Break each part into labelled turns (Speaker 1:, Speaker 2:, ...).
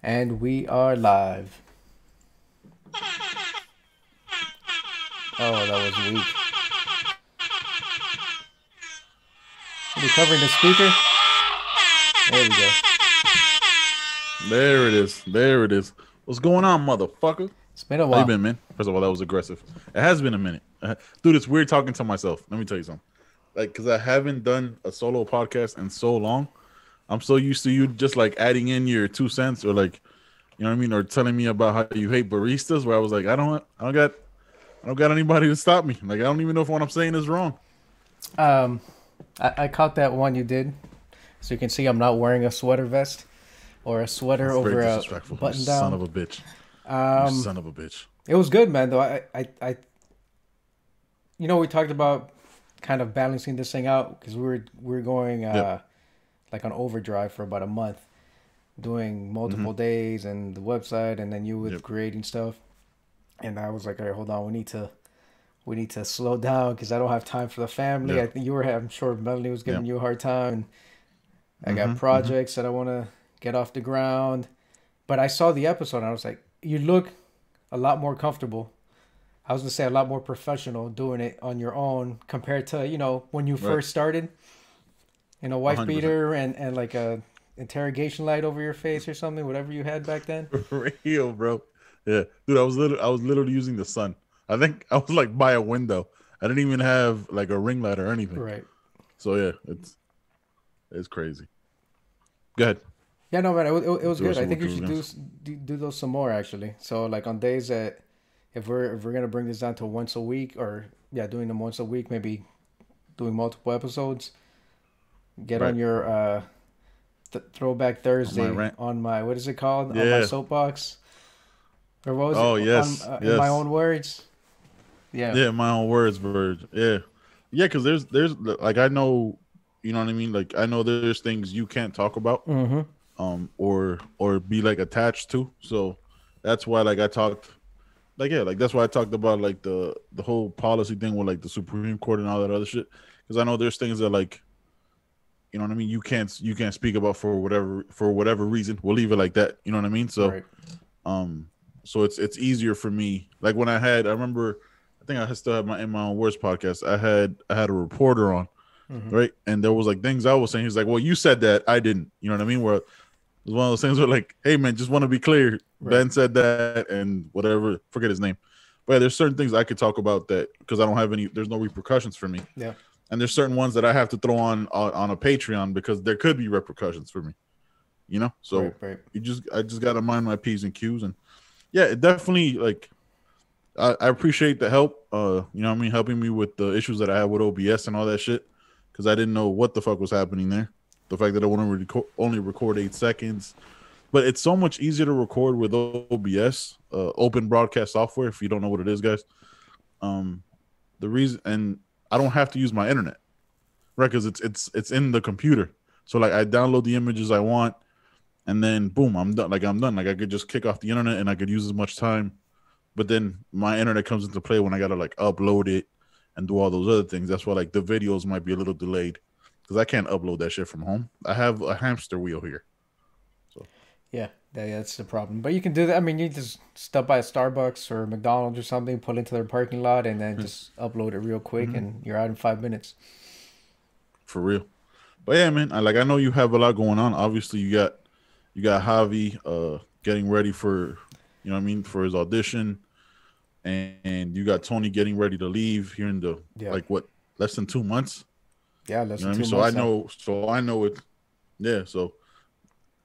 Speaker 1: And we are live. Oh, that was weak. Are we covering the speaker? There we go.
Speaker 2: There it is. There it is. What's going on, motherfucker?
Speaker 1: It's been a
Speaker 2: How you
Speaker 1: while.
Speaker 2: been, man? First of all, that was aggressive. It has been a minute. Dude, it's weird talking to myself. Let me tell you something. Like, because I haven't done a solo podcast in so long. I'm so used to you just like adding in your 2 cents or like, you know what I mean? Or telling me about how you hate baristas where I was like, I don't got anybody to stop me. Like, I don't even know if what I'm saying is wrong.
Speaker 1: Um, I caught that one you did. So you can see I'm not wearing a sweater vest or a sweater
Speaker 2: That's very
Speaker 1: over a
Speaker 2: disrespectful. You
Speaker 1: button
Speaker 2: son
Speaker 1: down.
Speaker 2: of a bitch. You
Speaker 1: Um,
Speaker 2: son of a bitch.
Speaker 1: it was good, man, though. We talked about kind of balancing this thing out because we were going
Speaker 2: Yep.
Speaker 1: like on overdrive for about a month, doing
Speaker 2: Mm-hmm.
Speaker 1: multiple days and the website, and then you with
Speaker 2: Yep.
Speaker 1: creating stuff. And I was like, all right, hold on, we need to slow down because I don't have time for the family.
Speaker 2: Yeah.
Speaker 1: I think I'm sure Melanie was
Speaker 2: Yeah.
Speaker 1: giving you a hard time. And I got
Speaker 2: Mm-hmm. Mm-hmm.
Speaker 1: projects that I want to get off the ground. But I saw the episode and I was like, you look a lot more comfortable. I was gonna say a lot more professional doing it on your own compared to, when you
Speaker 2: Right.
Speaker 1: first started in a wife
Speaker 2: 100%.
Speaker 1: beater and like a interrogation light over your face or something, whatever you had back then.
Speaker 2: For real, bro. Yeah, dude. I was literally using the sun. I think I was like by a window. I didn't even have like a ring light or anything.
Speaker 1: Right.
Speaker 2: So yeah, it's crazy. Go ahead.
Speaker 1: Yeah, no, man, it was
Speaker 2: Do
Speaker 1: good.
Speaker 2: us
Speaker 1: I
Speaker 2: what
Speaker 1: think you
Speaker 2: you
Speaker 1: should
Speaker 2: was
Speaker 1: do those some more actually. So like on days that if we're gonna bring this down to once a week or yeah, doing them once a week, maybe doing multiple episodes. Get on
Speaker 2: right
Speaker 1: your Throwback
Speaker 2: on my
Speaker 1: Thursday
Speaker 2: rant.
Speaker 1: on my what is it called on my
Speaker 2: Yeah.
Speaker 1: soapbox or what was it
Speaker 2: Oh
Speaker 1: on
Speaker 2: yes,
Speaker 1: in my
Speaker 2: yes.
Speaker 1: own words? Yeah,
Speaker 2: Yeah, my own words, Verge. Yeah, yeah. Because there's like I know, you know what I mean. Like I know there's things you can't talk about,
Speaker 1: mm-hmm.
Speaker 2: or be like attached to. So that's why like I talked like yeah, like that's why I talked about like the whole policy thing with like the Supreme Court and all that other shit. Because I know there's things that like you know what I mean. You can't speak about for whatever reason. We'll leave it like that. You know what I mean. So
Speaker 1: Right.
Speaker 2: um, so it's easier for me. Like when I remember, I think I still have my in my own words podcast. I had a reporter on
Speaker 1: Mm-hmm.
Speaker 2: right, and there was like things I was saying. He's like, "Well, you said that, I didn't." You know what I mean? Where it's one of those things where like, "Hey, man, just want to be clear.
Speaker 1: Right.
Speaker 2: Ben said that, and whatever. Forget his name." But yeah, there's certain things I could talk about that because I don't have any. There's no repercussions for me,
Speaker 1: Yeah.
Speaker 2: and there's certain ones that I have to throw on a Patreon because there could be repercussions for me. You know,
Speaker 1: Right.
Speaker 2: so
Speaker 1: Right.
Speaker 2: I just got to mind my p's and q's, and yeah, it definitely like I appreciate the help. You know what I mean, helping me with the issues that I had with OBS and all that shit because I didn't know what the fuck was happening there. The fact that I want to only record 8 seconds, but it's so much easier to record with OBS, open broadcast software. If you don't know what it is, guys, um, the reason and I don't have to use my internet, right? Because it's in the computer. So like I download the images I want, and then boom, I'm done. Like I'm done. Like I could just kick off the internet and I could use as much time. But then my internet comes into play when I gotta like upload it and do all those other things. That's why like the videos might be a little delayed because I can't upload that shit from home. I have a hamster wheel here. So
Speaker 1: Yeah. That's the problem. But you can do that. I mean, you just stop by a Starbucks or McDonald's or something, pull into their parking lot, and then just upload it real quick,
Speaker 2: mm-hmm.
Speaker 1: and you're out in 5 minutes.
Speaker 2: For real. But yeah, man, I know you have a lot going on. Obviously, you got Javi getting ready for you know what I mean for his audition, and you got Tony getting ready to leave here in the
Speaker 1: Yeah.
Speaker 2: like what less than 2 months.
Speaker 1: Yeah. Less
Speaker 2: You know
Speaker 1: than
Speaker 2: what I
Speaker 1: two
Speaker 2: mean? So I
Speaker 1: months now.
Speaker 2: know it. Yeah. So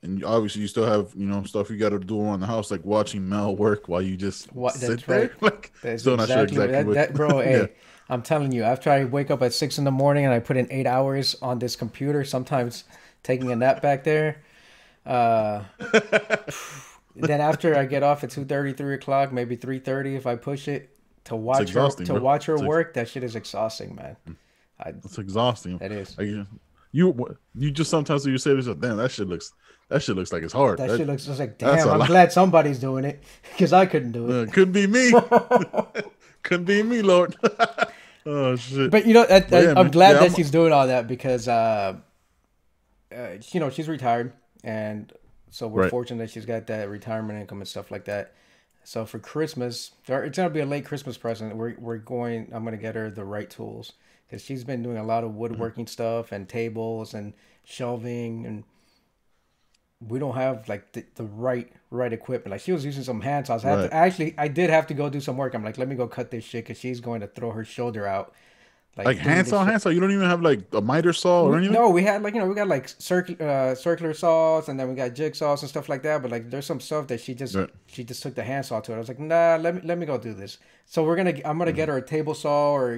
Speaker 2: and obviously you still have stuff you got to do around the house like watching Mel work while you just
Speaker 1: What?
Speaker 2: sit
Speaker 1: That's right.
Speaker 2: there. Like
Speaker 1: That's
Speaker 2: still not sure
Speaker 1: exactly what
Speaker 2: exactly what.
Speaker 1: that bro.
Speaker 2: Yeah.
Speaker 1: Hey, I'm telling you, after I wake up at 6 in the morning and I put in 8 hours on this computer, sometimes taking a nap back there. Uh, then after I get off at 2:30, 3 o'clock, maybe 3:30 if I push it to
Speaker 2: It's
Speaker 1: watch her
Speaker 2: exhausting,
Speaker 1: to
Speaker 2: bro.
Speaker 1: watch her
Speaker 2: It's
Speaker 1: work. That shit is exhausting, man. I
Speaker 2: it's exhausting.
Speaker 1: That is.
Speaker 2: Like you just sometimes you say this, damn, that shit looks like it's hard.
Speaker 1: that shit looks just like
Speaker 2: That's
Speaker 1: damn.
Speaker 2: a
Speaker 1: I'm
Speaker 2: lot.
Speaker 1: glad somebody's doing it because I couldn't do it.
Speaker 2: Could be me. Could be me, Lord. Oh shit.
Speaker 1: But
Speaker 2: But yeah,
Speaker 1: I'm
Speaker 2: man.
Speaker 1: glad
Speaker 2: Yeah,
Speaker 1: that she's doing all that because she's retired and So we're
Speaker 2: Right.
Speaker 1: fortunate that she's got that retirement income and stuff like that. So for Christmas, it's gonna be a late Christmas present. I'm gonna get her the right tools because she's been doing a lot of
Speaker 2: Mhm.
Speaker 1: woodworking stuff and tables and shelving, and we don't have like the right equipment. Like she was using some hand saws.
Speaker 2: Right.
Speaker 1: I did have to go do some work. I'm like, let me go cut this shit because she's going to throw her shoulder out,
Speaker 2: Like
Speaker 1: like doing this shit.
Speaker 2: hand saw. You don't even have like a miter saw or anything.
Speaker 1: No, we had like we got like circular saws, and then we got jigsaws and stuff like that. But like there's some stuff that
Speaker 2: Right.
Speaker 1: she just took the handsaw to it. I was like, nah, let me go do this. So I'm gonna get
Speaker 2: Mhm.
Speaker 1: her a table saw, or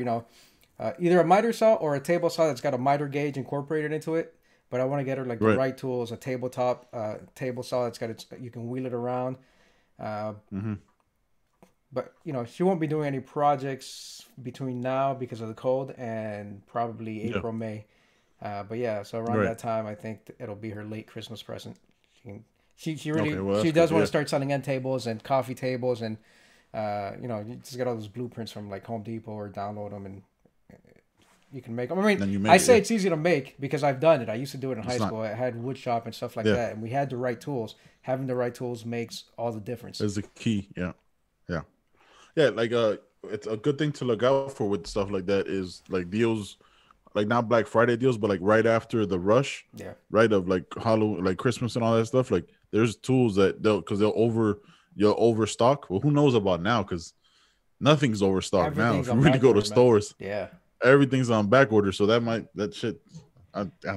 Speaker 1: either a miter saw or a table saw that's got a miter gauge incorporated into it. But I want to get her like the
Speaker 2: Right.
Speaker 1: right tools, a tabletop table saw that's got you can wheel it around. Uh,
Speaker 2: Hmm.
Speaker 1: but she won't be doing any projects between now because of the cold and probably
Speaker 2: Yeah.
Speaker 1: April, May. But yeah, so around
Speaker 2: Right.
Speaker 1: that time, I think it'll be her late Christmas present. She
Speaker 2: Okay.
Speaker 1: really
Speaker 2: Well,
Speaker 1: she
Speaker 2: that's good
Speaker 1: does
Speaker 2: to
Speaker 1: want to
Speaker 2: hear.
Speaker 1: start selling end tables and coffee tables, and you just get all those blueprints from like Home Depot or download them, and you can make them. I mean,
Speaker 2: Then you
Speaker 1: I
Speaker 2: make it.
Speaker 1: say
Speaker 2: Yeah.
Speaker 1: it's easy to make because I've done it. I used to do it in high
Speaker 2: It's not.
Speaker 1: school. I had wood shop and stuff like
Speaker 2: Yeah.
Speaker 1: that, and we had the right tools. Having the right tools makes all the difference.
Speaker 2: Is the key. Yeah. Yeah. Yeah. Like it's a good thing to look out for with stuff like that is like deals, like not Black Friday deals, but like right after the rush,
Speaker 1: Yeah,
Speaker 2: right, of like Halloween, like Christmas and all that stuff. Like there's tools that you'll overstock. Well, who knows about now? Because nothing's overstocked now.
Speaker 1: everything's
Speaker 2: If you
Speaker 1: on
Speaker 2: really
Speaker 1: back
Speaker 2: go to
Speaker 1: order, man.
Speaker 2: stores,
Speaker 1: Yeah,
Speaker 2: everything's on back order. So that shit.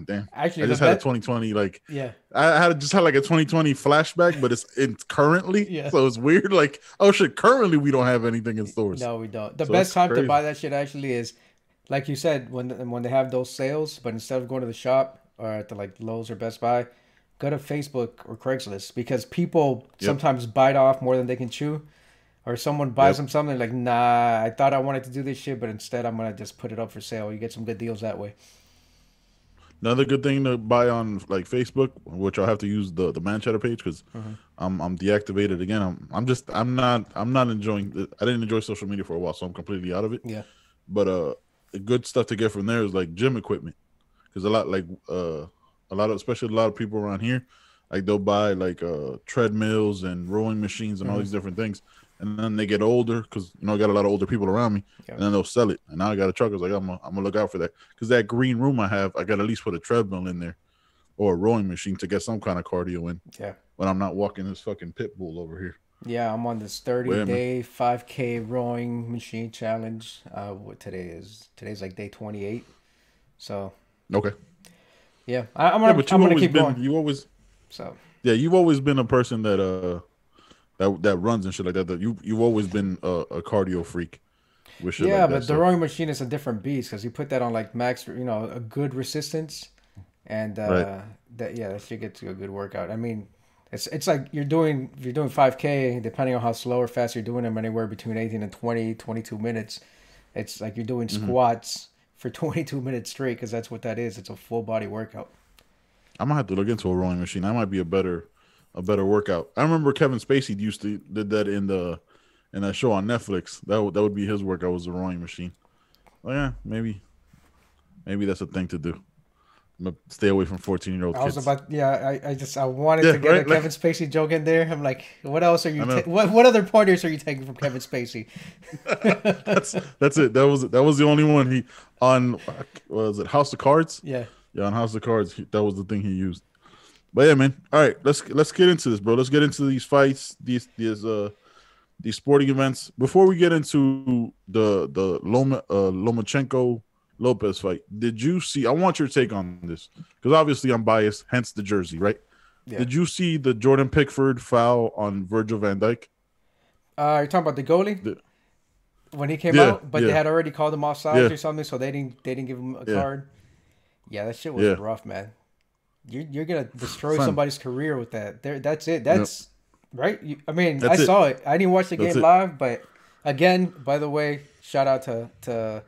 Speaker 2: Damn.
Speaker 1: actually,
Speaker 2: I
Speaker 1: the
Speaker 2: just had a
Speaker 1: bet.
Speaker 2: 2020 like
Speaker 1: Yeah,
Speaker 2: I had like a 2020 flashback, but it's currently,
Speaker 1: yeah.
Speaker 2: so it's weird. Like, oh shit, currently we don't have anything in stores,
Speaker 1: No, we don't. The
Speaker 2: so
Speaker 1: best
Speaker 2: that's
Speaker 1: time to
Speaker 2: crazy.
Speaker 1: buy that shit actually is, like you said, when they have those sales. But instead of going to the shop or at the like Lowe's or Best Buy, go to Facebook or Craigslist because people
Speaker 2: Yep,
Speaker 1: sometimes bite off more than they can chew. Or someone buys
Speaker 2: yep.
Speaker 1: them something like, nah, I thought I wanted to do this shit, but instead I'm gonna just put it up for sale. You get some good deals that way.
Speaker 2: Another good thing to buy on like Facebook, which I'll have to use the man cheddar page because
Speaker 1: Hmm.
Speaker 2: I'm deactivated again. I'm not enjoying. I didn't enjoy social media for a while, so I'm completely out of it.
Speaker 1: Yeah,
Speaker 2: But the good stuff to get from there is like gym equipment because a lot of especially a lot of people around here like they'll buy like treadmills and rowing machines and all
Speaker 1: hmm,
Speaker 2: these different things, and then they get older because I got a lot of older people around me,
Speaker 1: yeah,
Speaker 2: and then they'll sell it, and now I got a truck. I was like, I'm gonna look out for that because that green room I have, I got to at least put a treadmill in there or a rowing machine to get some kind of cardio in
Speaker 1: yeah,
Speaker 2: when I'm not walking this fucking pit bull over here.
Speaker 1: yeah. I'm on this
Speaker 2: But
Speaker 1: 30
Speaker 2: yeah, man.
Speaker 1: day 5K rowing machine challenge. What today is? Today's like day 28. So
Speaker 2: Okay.
Speaker 1: yeah,
Speaker 2: Yeah, but
Speaker 1: I'm gonna keep going.
Speaker 2: you always
Speaker 1: So
Speaker 2: yeah, you've always been a person that that runs and shit like that. That you've always been a cardio freak with shit
Speaker 1: yeah,
Speaker 2: like that.
Speaker 1: but the
Speaker 2: So
Speaker 1: rowing machine is a different beast because you put that on like max, a good resistance, and
Speaker 2: right,
Speaker 1: that should get to a good workout. I mean, it's like if you're doing 5K, depending on how slow or fast you're doing them, anywhere between 18 and 20, 22 minutes. It's like you're doing
Speaker 2: hmm,
Speaker 1: squats for 22 minutes straight because that's what that is. It's a full body workout.
Speaker 2: I might have to look into a rowing machine. That might be a better workout. I remember Kevin Spacey used to did that in that show on Netflix. That would be his workout was a rowing machine. Oh yeah, maybe that's a thing to do. I'm gonna stay away from 14-year-old
Speaker 1: I was
Speaker 2: kids.
Speaker 1: about, yeah, I wanted
Speaker 2: Yeah,
Speaker 1: to get a
Speaker 2: right.
Speaker 1: Kevin
Speaker 2: Like
Speaker 1: Spacey joke in there. I'm like, what else are
Speaker 2: I
Speaker 1: you,
Speaker 2: know
Speaker 1: what other pointers are you taking from Kevin Spacey?
Speaker 2: that's it. That was the only one he on. Was it House of Cards?
Speaker 1: Yeah.
Speaker 2: Yeah, on House of Cards, that was the thing he used. But yeah, man. All right, let's get into this, bro. Let's get into these fights, these sporting events. Before we get into the Lomachenko Lopez fight, did you see? I want your take on this because obviously I'm biased, hence the jersey, right?
Speaker 1: Yeah.
Speaker 2: Did you see the Jordan Pickford foul on Virgil Van Dijk?
Speaker 1: You're talking about the goalie
Speaker 2: The-
Speaker 1: when he came
Speaker 2: yeah,
Speaker 1: out, but they
Speaker 2: yeah,
Speaker 1: had already called him offsides
Speaker 2: yeah,
Speaker 1: or something, so they didn't give him a
Speaker 2: yeah,
Speaker 1: card. Yeah, that shit was
Speaker 2: yeah.
Speaker 1: rough, man. You're gonna destroy
Speaker 2: Son,
Speaker 1: somebody's career with that. That's it.
Speaker 2: yep,
Speaker 1: That's right. I mean, I
Speaker 2: that's it.
Speaker 1: saw it. I didn't watch the
Speaker 2: That's
Speaker 1: game
Speaker 2: it.
Speaker 1: live, but again, by the way, shout out to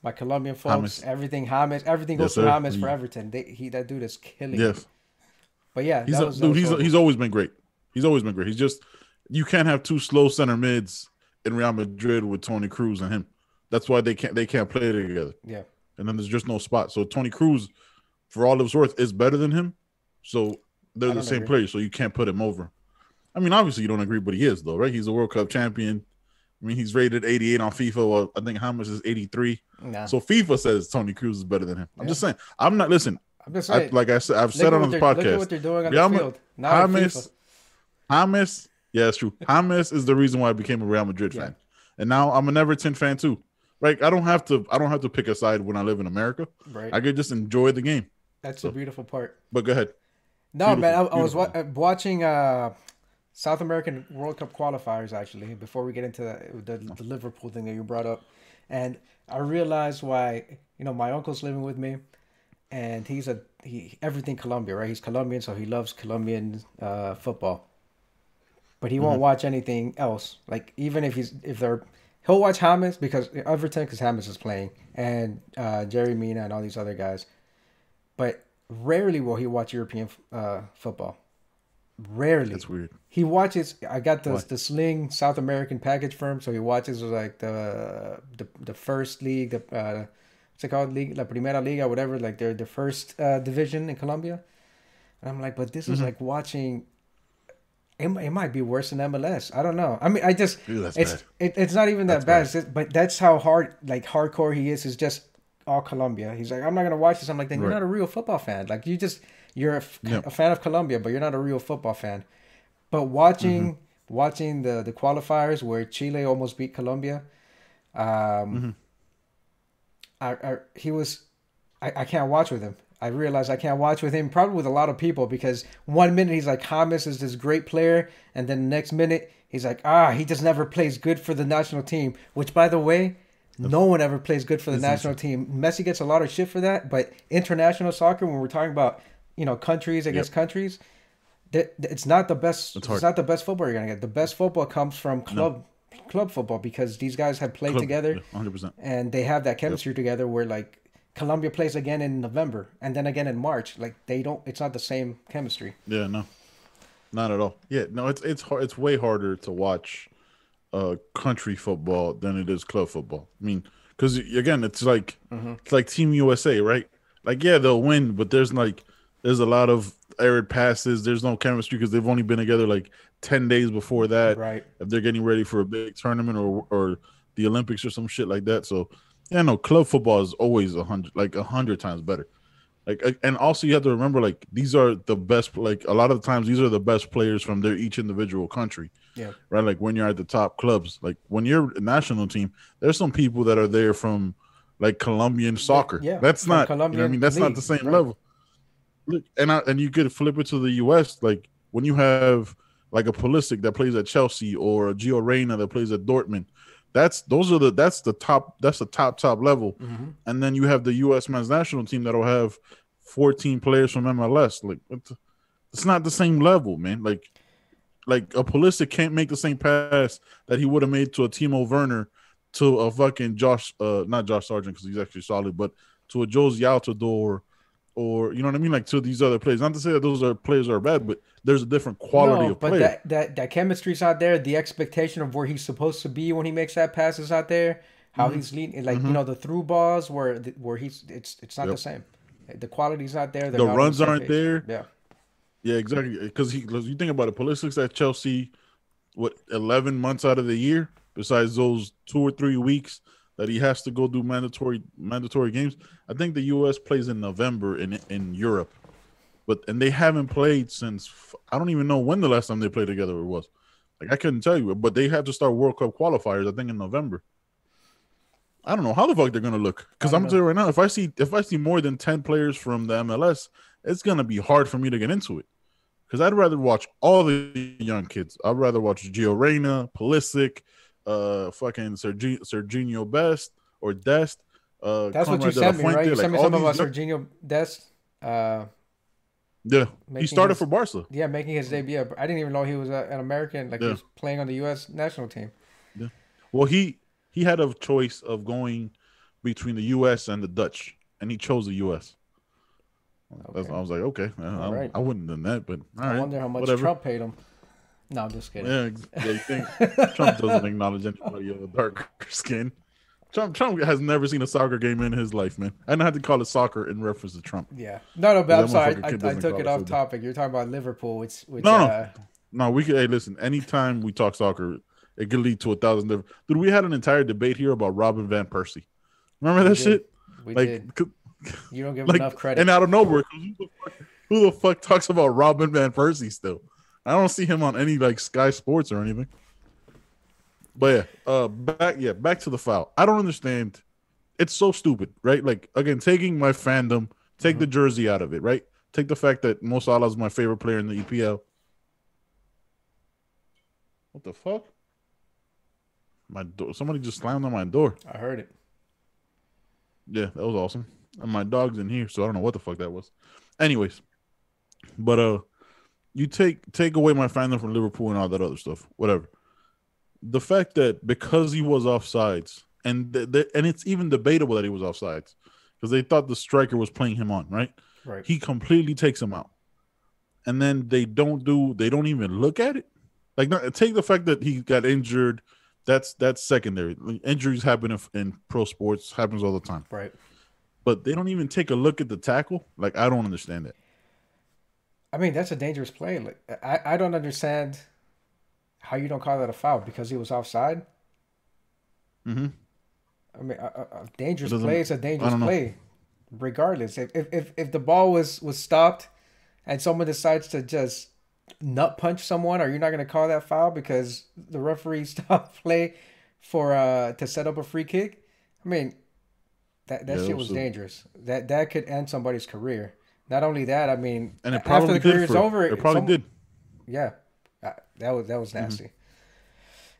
Speaker 1: my Colombian folks.
Speaker 2: James.
Speaker 1: Everything
Speaker 2: Yes,
Speaker 1: goes through
Speaker 2: sir.
Speaker 1: James for Everton. That dude is killing it.
Speaker 2: Yes,
Speaker 1: But yeah,
Speaker 2: he's a
Speaker 1: that
Speaker 2: dude.
Speaker 1: was horrible.
Speaker 2: He's always been great. He's always been great. He's just you can't have two slow center mids in Real Madrid with Tony Cruz and him. That's why they can't play together.
Speaker 1: Yeah,
Speaker 2: And then there's just no spot. So Tony Cruz, for all it was worth, is better than him. So they're the same players, so you can't put him over. I mean, obviously you don't agree, but he is though, right? He's a World Cup champion. I mean, he's rated 88 on FIFA. Well, I think James is 83.
Speaker 1: Nah.
Speaker 2: So FIFA says Toni Kroos is better than him. I'm just saying. I'm not. Listen.
Speaker 1: I'm just saying.
Speaker 2: Like I said, I've said on this podcast.
Speaker 1: Look at what they're doing on the field.
Speaker 2: James. Yeah, it's true. James is the reason why I became a Real Madrid fan, and now I'm an Everton fan too. Like I don't have to pick a side when I live in America.
Speaker 1: Right.
Speaker 2: I could just enjoy the game.
Speaker 1: That's the beautiful part.
Speaker 2: But go ahead.
Speaker 1: No, man, I was watching South American World Cup qualifiers actually before we get into the Liverpool thing that you brought up, and I realized why. My uncle's living with me, and he's everything Colombia, right? He's Colombian, so he loves Colombian football, but he won't watch anything else. Like even if he'll watch James because James is playing, and Jerry Mina and all these other guys, but rarely will he watch European football. Rarely.
Speaker 2: That's weird.
Speaker 1: He watches. I got the Sling South American package firm, so he watches like the first league, what's it called, league, La Primera Liga, whatever, like the first division in Colombia. And I'm like, but this is like watching. It might be worse than MLS. I don't know. I mean, it's not even that bad. But that's how hardcore he is. Is just all Colombia. He's like, I'm not gonna watch this. I'm like, then you're not a real football fan. Like you're a fan of Colombia, but you're not a real football fan. But watching the qualifiers where Chile almost beat Colombia, I can't watch with him. I realized I can't watch with him, probably with a lot of people, because one minute he's like, James is this great player, and then the next minute he's like, he just never plays good for the national team, which, by the way, no one ever plays good for the national team. Messi gets a lot of shit for that, but international soccer, when we're talking about countries against countries, it's not the best. It's not the best football you're gonna get. The best football comes from club football, because these guys have played together,
Speaker 2: 100%,
Speaker 1: and they have that chemistry together. Where like Colombia plays again in November and then again in March. Like they don't. It's not the same chemistry.
Speaker 2: Yeah, no, not at all. Yeah, no, it's hard. It's way harder to watch country football than it is club football. I mean, because again, it's like Team USA, right? Like, yeah, they'll win, but there's a lot of arid passes. There's no chemistry because they've only been together like 10 days before that.
Speaker 1: Right.
Speaker 2: If they're getting ready for a big tournament or the Olympics or some shit like that. So, yeah, no, club football is always 100 times better. Like, and also you have to remember, like, these are the best. Like, a lot of the times these are the best players from their each individual country.
Speaker 1: Yeah.
Speaker 2: Right. Like when you're at the top clubs, like when you're a national team, there's some people that are there from like Colombian soccer.
Speaker 1: Yeah.
Speaker 2: That's not. You know what I mean, that's not the same level. Look, and you could flip it to the U.S. Like when you have like a Pulisic that plays at Chelsea or a Gio Reyna that plays at Dortmund. That's the top level. And then you have the U.S. men's national team that'll have 14 players from MLS. Like it's not the same level, man. Like a Pulisic can't make the same pass that he would have made to a Timo Werner, to a fucking not Josh Sargent because he's actually solid, but to a Josie Altidore, or you know what I mean, like to these other players. Not to say that those are players are bad, but there's a different quality of player.
Speaker 1: But that chemistry's out there. The expectation of where he's supposed to be when he makes that pass is out there. How he's leading, like the through balls where he's it's not the same. The quality's not there.
Speaker 2: The runs aren't there.
Speaker 1: Yeah,
Speaker 2: exactly. Because you think about it, Pulisic's at Chelsea, 11 months out of the year, besides those 2 or 3 weeks that he has to go do mandatory games. I think the U.S. plays in November in Europe, and they haven't played since I don't even know when the last time they played together it was. Like I couldn't tell you, but they have to start World Cup qualifiers. I think in November. I don't know how the fuck they're gonna look, because I'm telling you right now, if I see more than 10 players from the MLS, it's gonna be hard for me to get into it. Because I'd rather watch all the young kids. I'd rather watch Gio Reyna, Pulisic, fucking Serginho Best or Dest.
Speaker 1: That's what you sent me, right? You sent me something about Serginho Dest.
Speaker 2: Yeah, he started for Barca.
Speaker 1: Yeah, making his debut. I didn't even know he was an American. Like he was playing on the U.S. national team.
Speaker 2: Yeah. Well, he had a choice of going between the U.S. and the Dutch, and he chose the U.S. Okay. I was like, okay, I wouldn't have done that, but
Speaker 1: I wonder how much Trump paid him. No, I'm just kidding.
Speaker 2: Yeah, you think Trump doesn't acknowledge anybody of a darker skin? Trump has never seen a soccer game in his life, man. I don't have to call it soccer in reference to Trump.
Speaker 1: Yeah. No, but I'm sorry. I took it off
Speaker 2: football.
Speaker 1: topic. You're talking about Liverpool, which
Speaker 2: no. We could. Hey, listen. Anytime we talk soccer, it could lead to 1,000 different. Dude, we had an entire debate here about Robin van Persie. Remember that shit?
Speaker 1: We did. You don't give him enough credit.
Speaker 2: And out of nowhere, who the fuck talks about Robin van Persie still? I don't see him on any like Sky Sports or anything. But back to the foul. I don't understand. It's so stupid, right? Like, again, taking my fandom, take the jersey out of it, right? Take the fact that Mo Salah is my favorite player in the EPL. What the fuck? My door. Somebody just slammed on my door.
Speaker 1: I heard it.
Speaker 2: Yeah, that was awesome. And my dog's in here, so I don't know what the fuck that was. Anyways, but you take away my fandom from Liverpool and all that other stuff, whatever. The fact that because he was offsides, and it's even debatable that he was offsides because they thought the striker was playing him on, right?
Speaker 1: Right.
Speaker 2: He completely takes him out, and then they don't even look at it. Like, take the fact that he got injured. That's secondary. Injuries happen in pro sports, happens all the time.
Speaker 1: Right.
Speaker 2: But they don't even take a look at the tackle. Like, I don't understand that.
Speaker 1: I mean, that's a dangerous play. Like, I don't understand how you don't call that a foul because he was offside.
Speaker 2: Mm-hmm.
Speaker 1: I mean, a dangerous play is a dangerous play, regardless. If the ball was stopped and someone decides to just nut punch someone, are you not going to call that foul because the referee stopped play for to set up a free kick? I mean, that shit was dangerous. That could end somebody's career. Not only that, I mean,
Speaker 2: and after the career's over,
Speaker 1: it
Speaker 2: probably did.
Speaker 1: Yeah, that was nasty. Mm-hmm.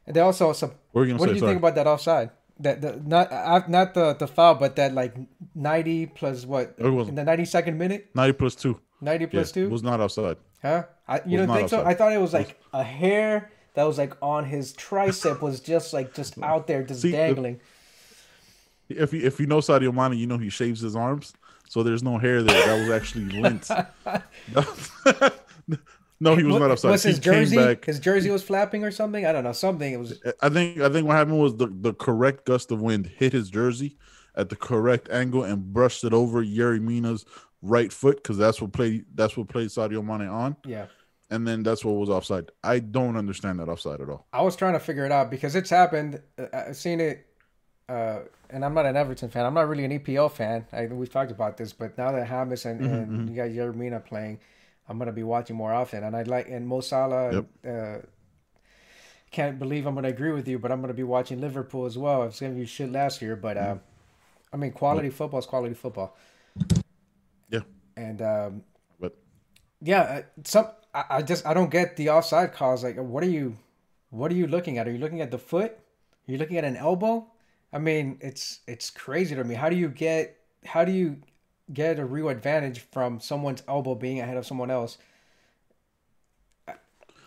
Speaker 1: And they also what do you think about that offside? Not the foul, but that like 90 plus what in the 92nd minute?
Speaker 2: 90 plus 2.
Speaker 1: 90 plus 2
Speaker 2: was not offside.
Speaker 1: Huh? You don't think so? I thought it was like a hair that was like on his tricep was just out there, just dangling.
Speaker 2: If you know Sadio Mane, you know he shaves his arms, so there's no hair there. That was actually lint. No, he was not offside.
Speaker 1: Was his jersey? His jersey was flapping or something. I don't know. Something it was.
Speaker 2: I think what happened was the correct gust of wind hit his jersey at the correct angle and brushed it over Yerry Mina's right foot because that's what played Sadio Mane on.
Speaker 1: Yeah.
Speaker 2: And then that's what was offside. I don't understand that offside at all.
Speaker 1: I was trying to figure it out because it's happened. I've seen it, and I'm not an Everton fan. I'm not really an EPL fan. We've talked about this, but now that James and you got Yerry Mina playing, I'm gonna be watching more often. And Mo Salah. Yep. Can't believe I'm gonna agree with you, but I'm gonna be watching Liverpool as well. I was giving you shit last year, but I mean, quality football is quality football.
Speaker 2: Yeah.
Speaker 1: And I don't get the offside calls. Like, what are you looking at? Are you looking at the foot? Are you looking at an elbow? I mean, it's crazy to me. How do you get a real advantage from someone's elbow being ahead of someone else?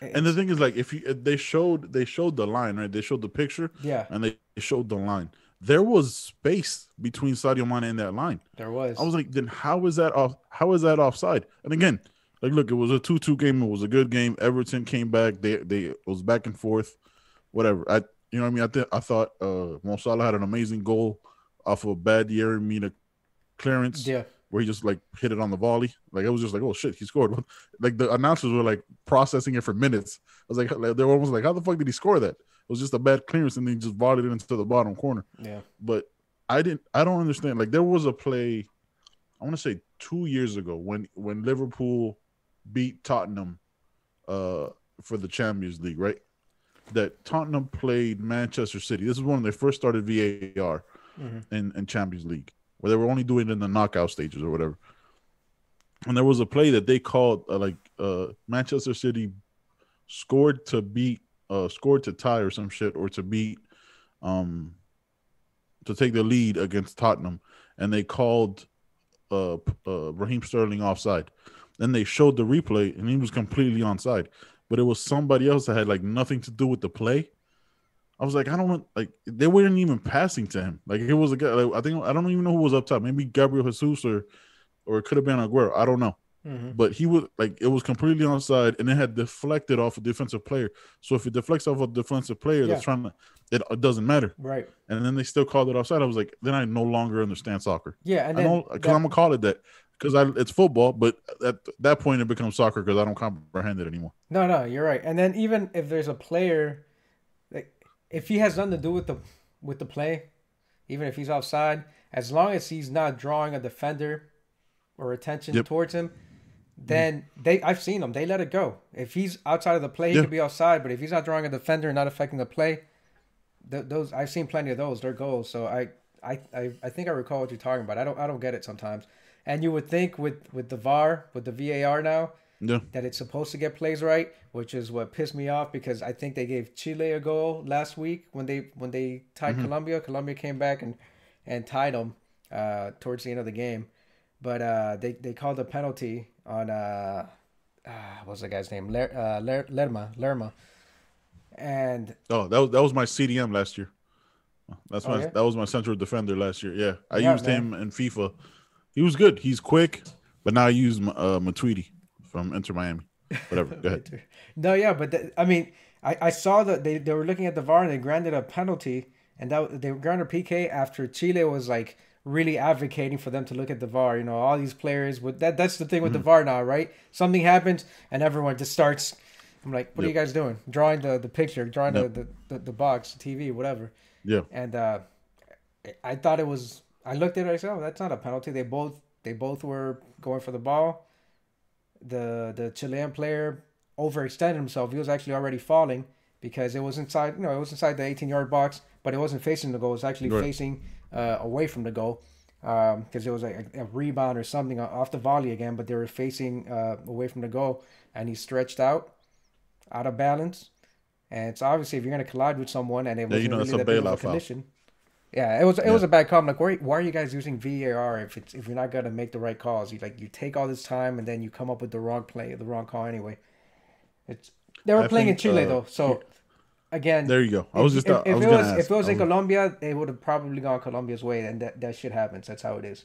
Speaker 2: And the thing is, like, if they showed the line, right? They showed the picture,
Speaker 1: yeah,
Speaker 2: and they showed the line. There was space between Sadio Mane and that line.
Speaker 1: There was.
Speaker 2: I was like, then how is that off? How is that offside? And again, like, look, it was a 2-2 game. It was a good game. Everton came back. They it was back and forth, whatever. You know what I mean? I thought Mo Salah had an amazing goal off of a bad Yerry Mina clearance.
Speaker 1: Yeah.
Speaker 2: Where he just like hit it on the volley. Like, it was just like, oh shit, he scored. Like, the announcers were like processing it for minutes. I was like, they were almost like, how the fuck did he score that? It was just a bad clearance and then he just volleyed it into the bottom corner.
Speaker 1: Yeah.
Speaker 2: But I don't understand. Like, there was a play, I want to say 2 years ago when Liverpool beat Tottenham for the Champions League, right? That Tottenham played Manchester City. This is when they first started VAR in Champions League, where they were only doing it in the knockout stages or whatever. And there was a play that they called Manchester City scored to tie or some shit, or to beat to take the lead against Tottenham, and they called Raheem Sterling offside. Then they showed the replay and he was completely onside, but it was somebody else that had like nothing to do with the play. I was like, they weren't even passing to him. Like, it was a guy. Like, I don't even know who was up top. Maybe Gabriel Jesus or it could have been Aguero. I don't know. but he was like, it was completely onside, and it had deflected off a defensive player. So if it deflects off a defensive player that's trying to, it doesn't matter.
Speaker 1: Right.
Speaker 2: And then they still called it offside. I was like, then I no longer understand soccer.
Speaker 1: Yeah, and
Speaker 2: I
Speaker 1: then
Speaker 2: know, because I'm gonna call it that because it's football, but at that point it becomes soccer because I don't comprehend it anymore.
Speaker 1: no, you're right. And then even if there's a player, like if he has nothing to do with the play, even if he's offside, as long as he's not drawing a defender or attention towards him, then I've seen them. They let it go. If he's outside of the play, he could be offside. But if he's not drawing a defender and not affecting the play, those I've seen plenty of those. They're goals. So I think I recall what you're talking about. I don't get it sometimes. And you would think with the VAR, with the VAR now, that it's supposed to get plays right, which is what pissed me off because I think they gave Chile a goal last week when they tied Colombia. Colombia came back and tied them towards the end of the game. But they called a penalty on what's the guy's name? Lerma. And
Speaker 2: that was my CDM last year. That was my central defender last year. Yeah, I used him in FIFA. He was good. He's quick, but now I use Matuidi from Inter Miami. Whatever. Go ahead.
Speaker 1: No, yeah, but I mean, I saw that they were looking at the VAR and they granted a penalty, and that they granted PK after Chile was like really advocating for them to look at the VAR. You know, all these players with that's the thing with the VAR now, right? Something happens and everyone just starts. I'm like, what are you guys doing? Drawing the picture, drawing the box, the TV, whatever.
Speaker 2: Yeah.
Speaker 1: And I thought it was. I looked at it. I said, "Oh, that's not a penalty." They both were going for the ball. The Chilean player overextended himself. He was actually already falling because it was inside. You know, it was inside the 18-yard box, but it wasn't facing the goal. It was actually facing away from the goal because it was like a rebound or something off the volley again. But they were facing away from the goal, and he stretched out of balance. And it's obviously if you're going to collide with someone and it wasn't really that big of a condition. Yeah, it was a bad call. I'm like, why are you guys using VAR if you're not gonna make the right calls? You take all this time and then you come up with the wrong call anyway. They were playing in Chile though, so again,
Speaker 2: there you go.
Speaker 1: If it was in Colombia, they would have probably gone Colombia's way, and that shit happens. That's how it is.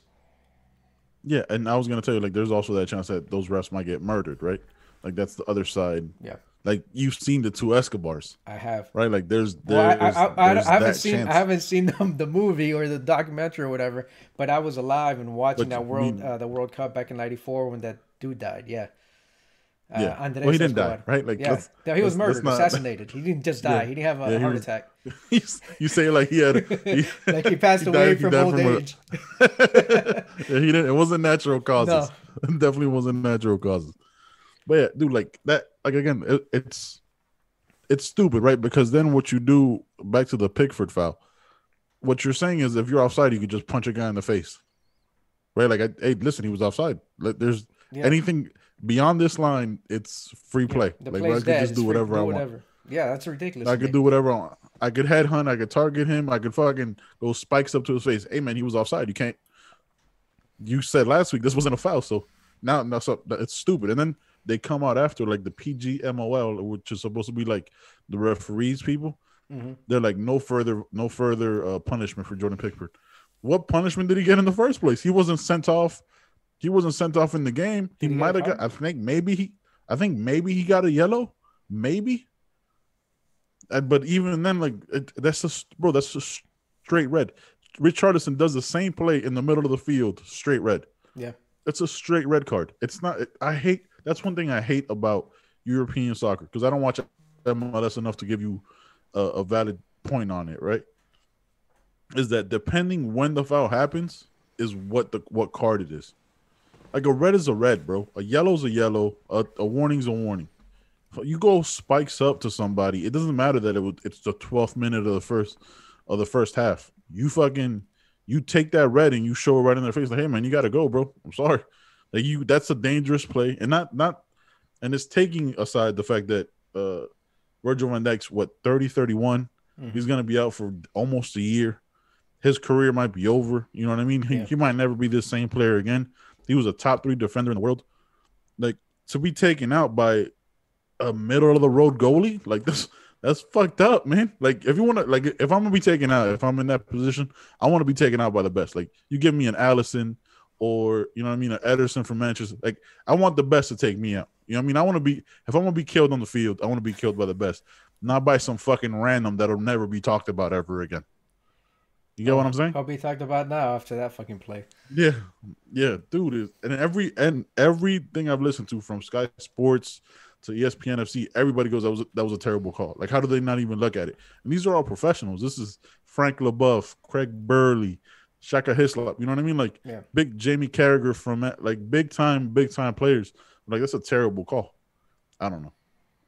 Speaker 2: Yeah, and I was gonna tell you, like, there's also that chance that those refs might get murdered, right? Like that's the other side.
Speaker 1: Yeah.
Speaker 2: Like you've seen the two Escobars.
Speaker 1: I have.
Speaker 2: Right? Like there's
Speaker 1: I haven't seen the movie or the documentary or whatever, but I was alive and watching the World Cup back in '94 when that dude died. Yeah.
Speaker 2: Well, he didn't die, right? Like,
Speaker 1: he was murdered, assassinated. He didn't just die. He didn't have a heart attack.
Speaker 2: You say like he had,
Speaker 1: like he passed away from old age.
Speaker 2: He didn't. It wasn't natural causes. No. It definitely wasn't natural causes. But yeah, dude, like that, like again, it's stupid, right? Because then what you do, back to the Pickford foul, what you're saying is if you're offside, you could just punch a guy in the face, right? Like, hey, listen, he was offside. Like, there's anything beyond this line, it's free play.
Speaker 1: The
Speaker 2: like,
Speaker 1: play's
Speaker 2: I could
Speaker 1: dead.
Speaker 2: just do whatever I want.
Speaker 1: Yeah, that's ridiculous.
Speaker 2: I could do whatever I want. I could headhunt. I could target him. I could fucking go spikes up to his face. Hey, man, he was offside. You can't. You said last week this wasn't a foul, so now so it's stupid. And then they come out after, like the PGMOL, which is supposed to be like the referees people. Mm-hmm. They're like no further punishment for Jordan Pickford. What punishment did he get in the first place? He wasn't sent off. He wasn't sent off in the game. He might have got. I think maybe he got a yellow. Maybe. But even then, like that's just straight red. Richarlison does the same play in the middle of the field, straight red.
Speaker 1: Yeah,
Speaker 2: it's a straight red card. It's not. That's one thing I hate about European soccer because I don't watch MLS enough to give you a valid point on it. Right? Is that depending when the foul happens is what card it is. Like a red is a red, bro. A yellow's a yellow. A warning's a warning. You go spikes up to somebody. It doesn't matter that it's the 12th minute of the first half. You take that red and you show it right in their face. Like, hey man, you gotta go, bro. I'm sorry. Like that's a dangerous play, and and it's taking aside the fact that Virgil Van Dijk's 30, 31. Mm-hmm. He's gonna be out for almost a year. His career might be over. You know what I mean? He might never be the same player again. He was a top 3 defender in the world. Like to be taken out by a middle of the road goalie, like this, that's fucked up, man. Like if you want to, like if I'm gonna be taken out, if I'm in that position, I want to be taken out by the best. Like you give me an Allison or you know what I mean, an Ederson from Manchester. Like I want the best to take me out. You know what I mean? I want to be if I'm gonna be killed on the field, I want to be killed by the best, not by some fucking random that'll never be talked about ever again. You get what I'm saying?
Speaker 1: I'll be talked about now after that fucking play.
Speaker 2: Yeah, yeah, dude. And everything I've listened to from Sky Sports to ESPN FC, everybody goes that was a terrible call. Like, how do they not even look at it? And these are all professionals. This is Frank LaBeouf, Craig Burley, Shaka Hislop. You know what I mean? Like big Jamie Carragher from like big time players. Like that's a terrible call. I don't know.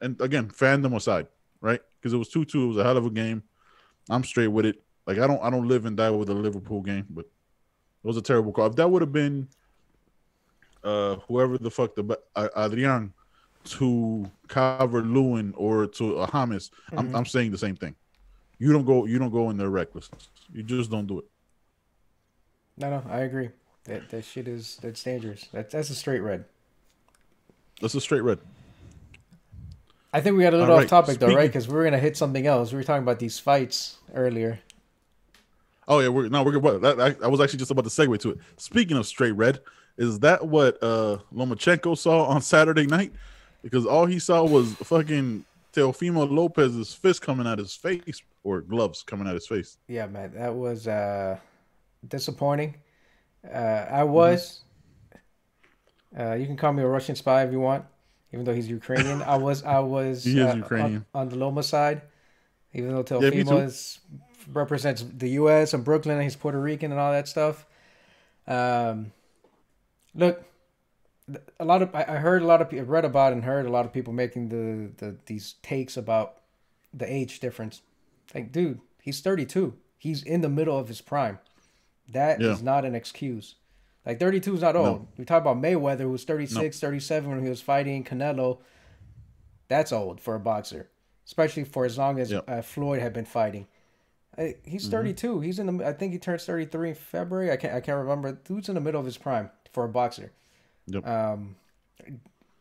Speaker 2: And again, fandom aside, right? Because it was 2-2. It was a hell of a game. I'm straight with it. Like I don't live and die with a Liverpool game, but it was a terrible call. If that would have been whoever the fuck Adrian to Calvert-Lewin or to a James, I'm saying the same thing. You don't go in there reckless. You just don't do it.
Speaker 1: No, I agree. That shit that's dangerous. That's a straight red.
Speaker 2: That's a straight red.
Speaker 1: I think we got a little off topic though, right? Because we were gonna hit something else. We were talking about these fights earlier.
Speaker 2: Oh yeah, we're good. I was actually just about to segue to it. Speaking of straight red, is that what Lomachenko saw on Saturday night? Because all he saw was fucking Teofimo Lopez's fist coming out his face, or gloves coming out his face.
Speaker 1: Yeah, man, that was disappointing. I was. You can call me a Russian spy if you want, even though he's Ukrainian. I was.
Speaker 2: He is Ukrainian
Speaker 1: on the Loma side, even though Teofimo represents the U.S. and Brooklyn, and he's Puerto Rican and all that stuff. Look, I heard a lot of people read about and heard a lot of people making these takes about the age difference. Like, dude, he's 32. He's in the middle of his prime. That is not an excuse. Like 32 is not old. No. We talk about Mayweather, who was 36, 37 when he was fighting Canelo. That's old for a boxer, especially for as long as Floyd had been fighting. He's 32. He's in the. I think he turns 33 in February. I can't remember. Dude's in the middle of his prime for a boxer. Yep.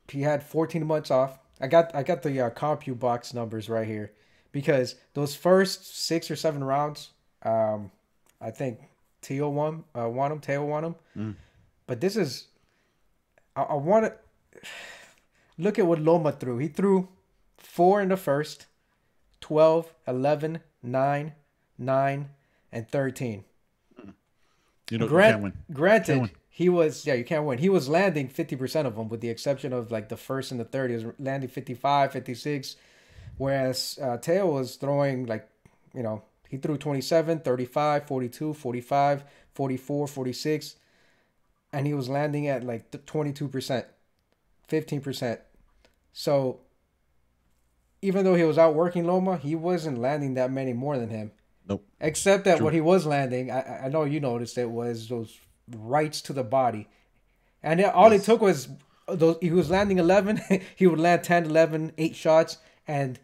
Speaker 1: He had 14 months off. I got the CompuBox numbers right here because those first 6 or 7 rounds, I think Teo won them. But this is, I want to look at what Loma threw. He threw 4 in the first, 12, 11, 9, 9, and 13.
Speaker 2: You can't win.
Speaker 1: Granted,
Speaker 2: can't win.
Speaker 1: He was, you can't win. He was landing 50% of them with the exception of like the first and the third. He was landing 55, 56, whereas Teo was throwing like, he threw 27, 35, 42, 45, 44, 46, and he was landing at like 22%, 15%. So even though he was outworking Loma, he wasn't landing that many more than him.
Speaker 2: Nope.
Speaker 1: Except that what he was landing, I know you noticed it, was those rights to the body. And all it took was those. He was landing 11. He would land 10, 11, 8 shots, and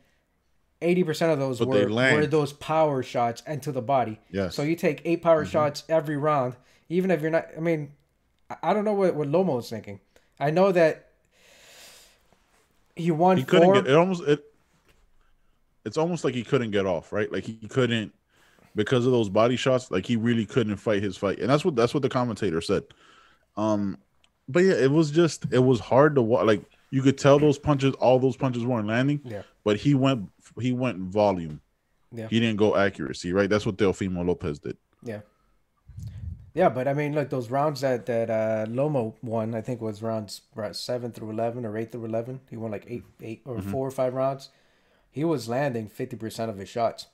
Speaker 1: 80% of those were those power shots and to the body.
Speaker 2: Yes.
Speaker 1: So you take 8 power shots every round, even if you're not. I mean, I don't know what Lomo was thinking. I know that he won. He couldn't
Speaker 2: get it's almost like he couldn't get off, right? Like he couldn't, because of those body shots. Like he really couldn't fight his fight, and that's what the commentator said. But yeah, it was hard to watch. Like you could tell all those punches weren't landing.
Speaker 1: Yeah. But
Speaker 2: he went volume.
Speaker 1: Yeah.
Speaker 2: He didn't go accuracy, right? That's what Teofimo Lopez did.
Speaker 1: Yeah. Yeah, but I mean, look, those rounds that Lomo won, I think was rounds 7 through 11 or 8 through 11. He won like 8 or 4 or 5 rounds. He was landing 50% of his shots,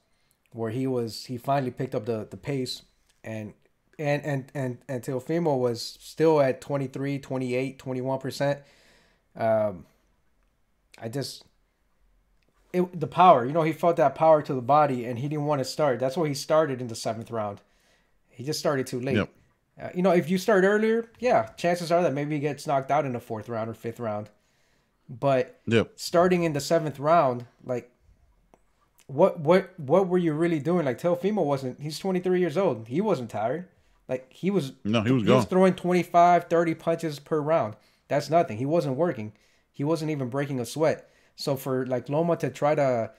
Speaker 1: where he finally picked up the pace, and Teofimo was still at 23, 28, 21%. The power, he felt that power to the body, and he didn't want to start. That's why he started in the 7th round. He just started too late. Yep. If you start earlier, chances are that maybe he gets knocked out in the 4th round or 5th round. But starting in the 7th round, like, what were you really doing? Like, Teofimo he's 23 years old. He wasn't tired. Like, he was throwing 25, 30 punches per round. That's nothing. He wasn't working. He wasn't even breaking a sweat. So for, like, Loma to try to,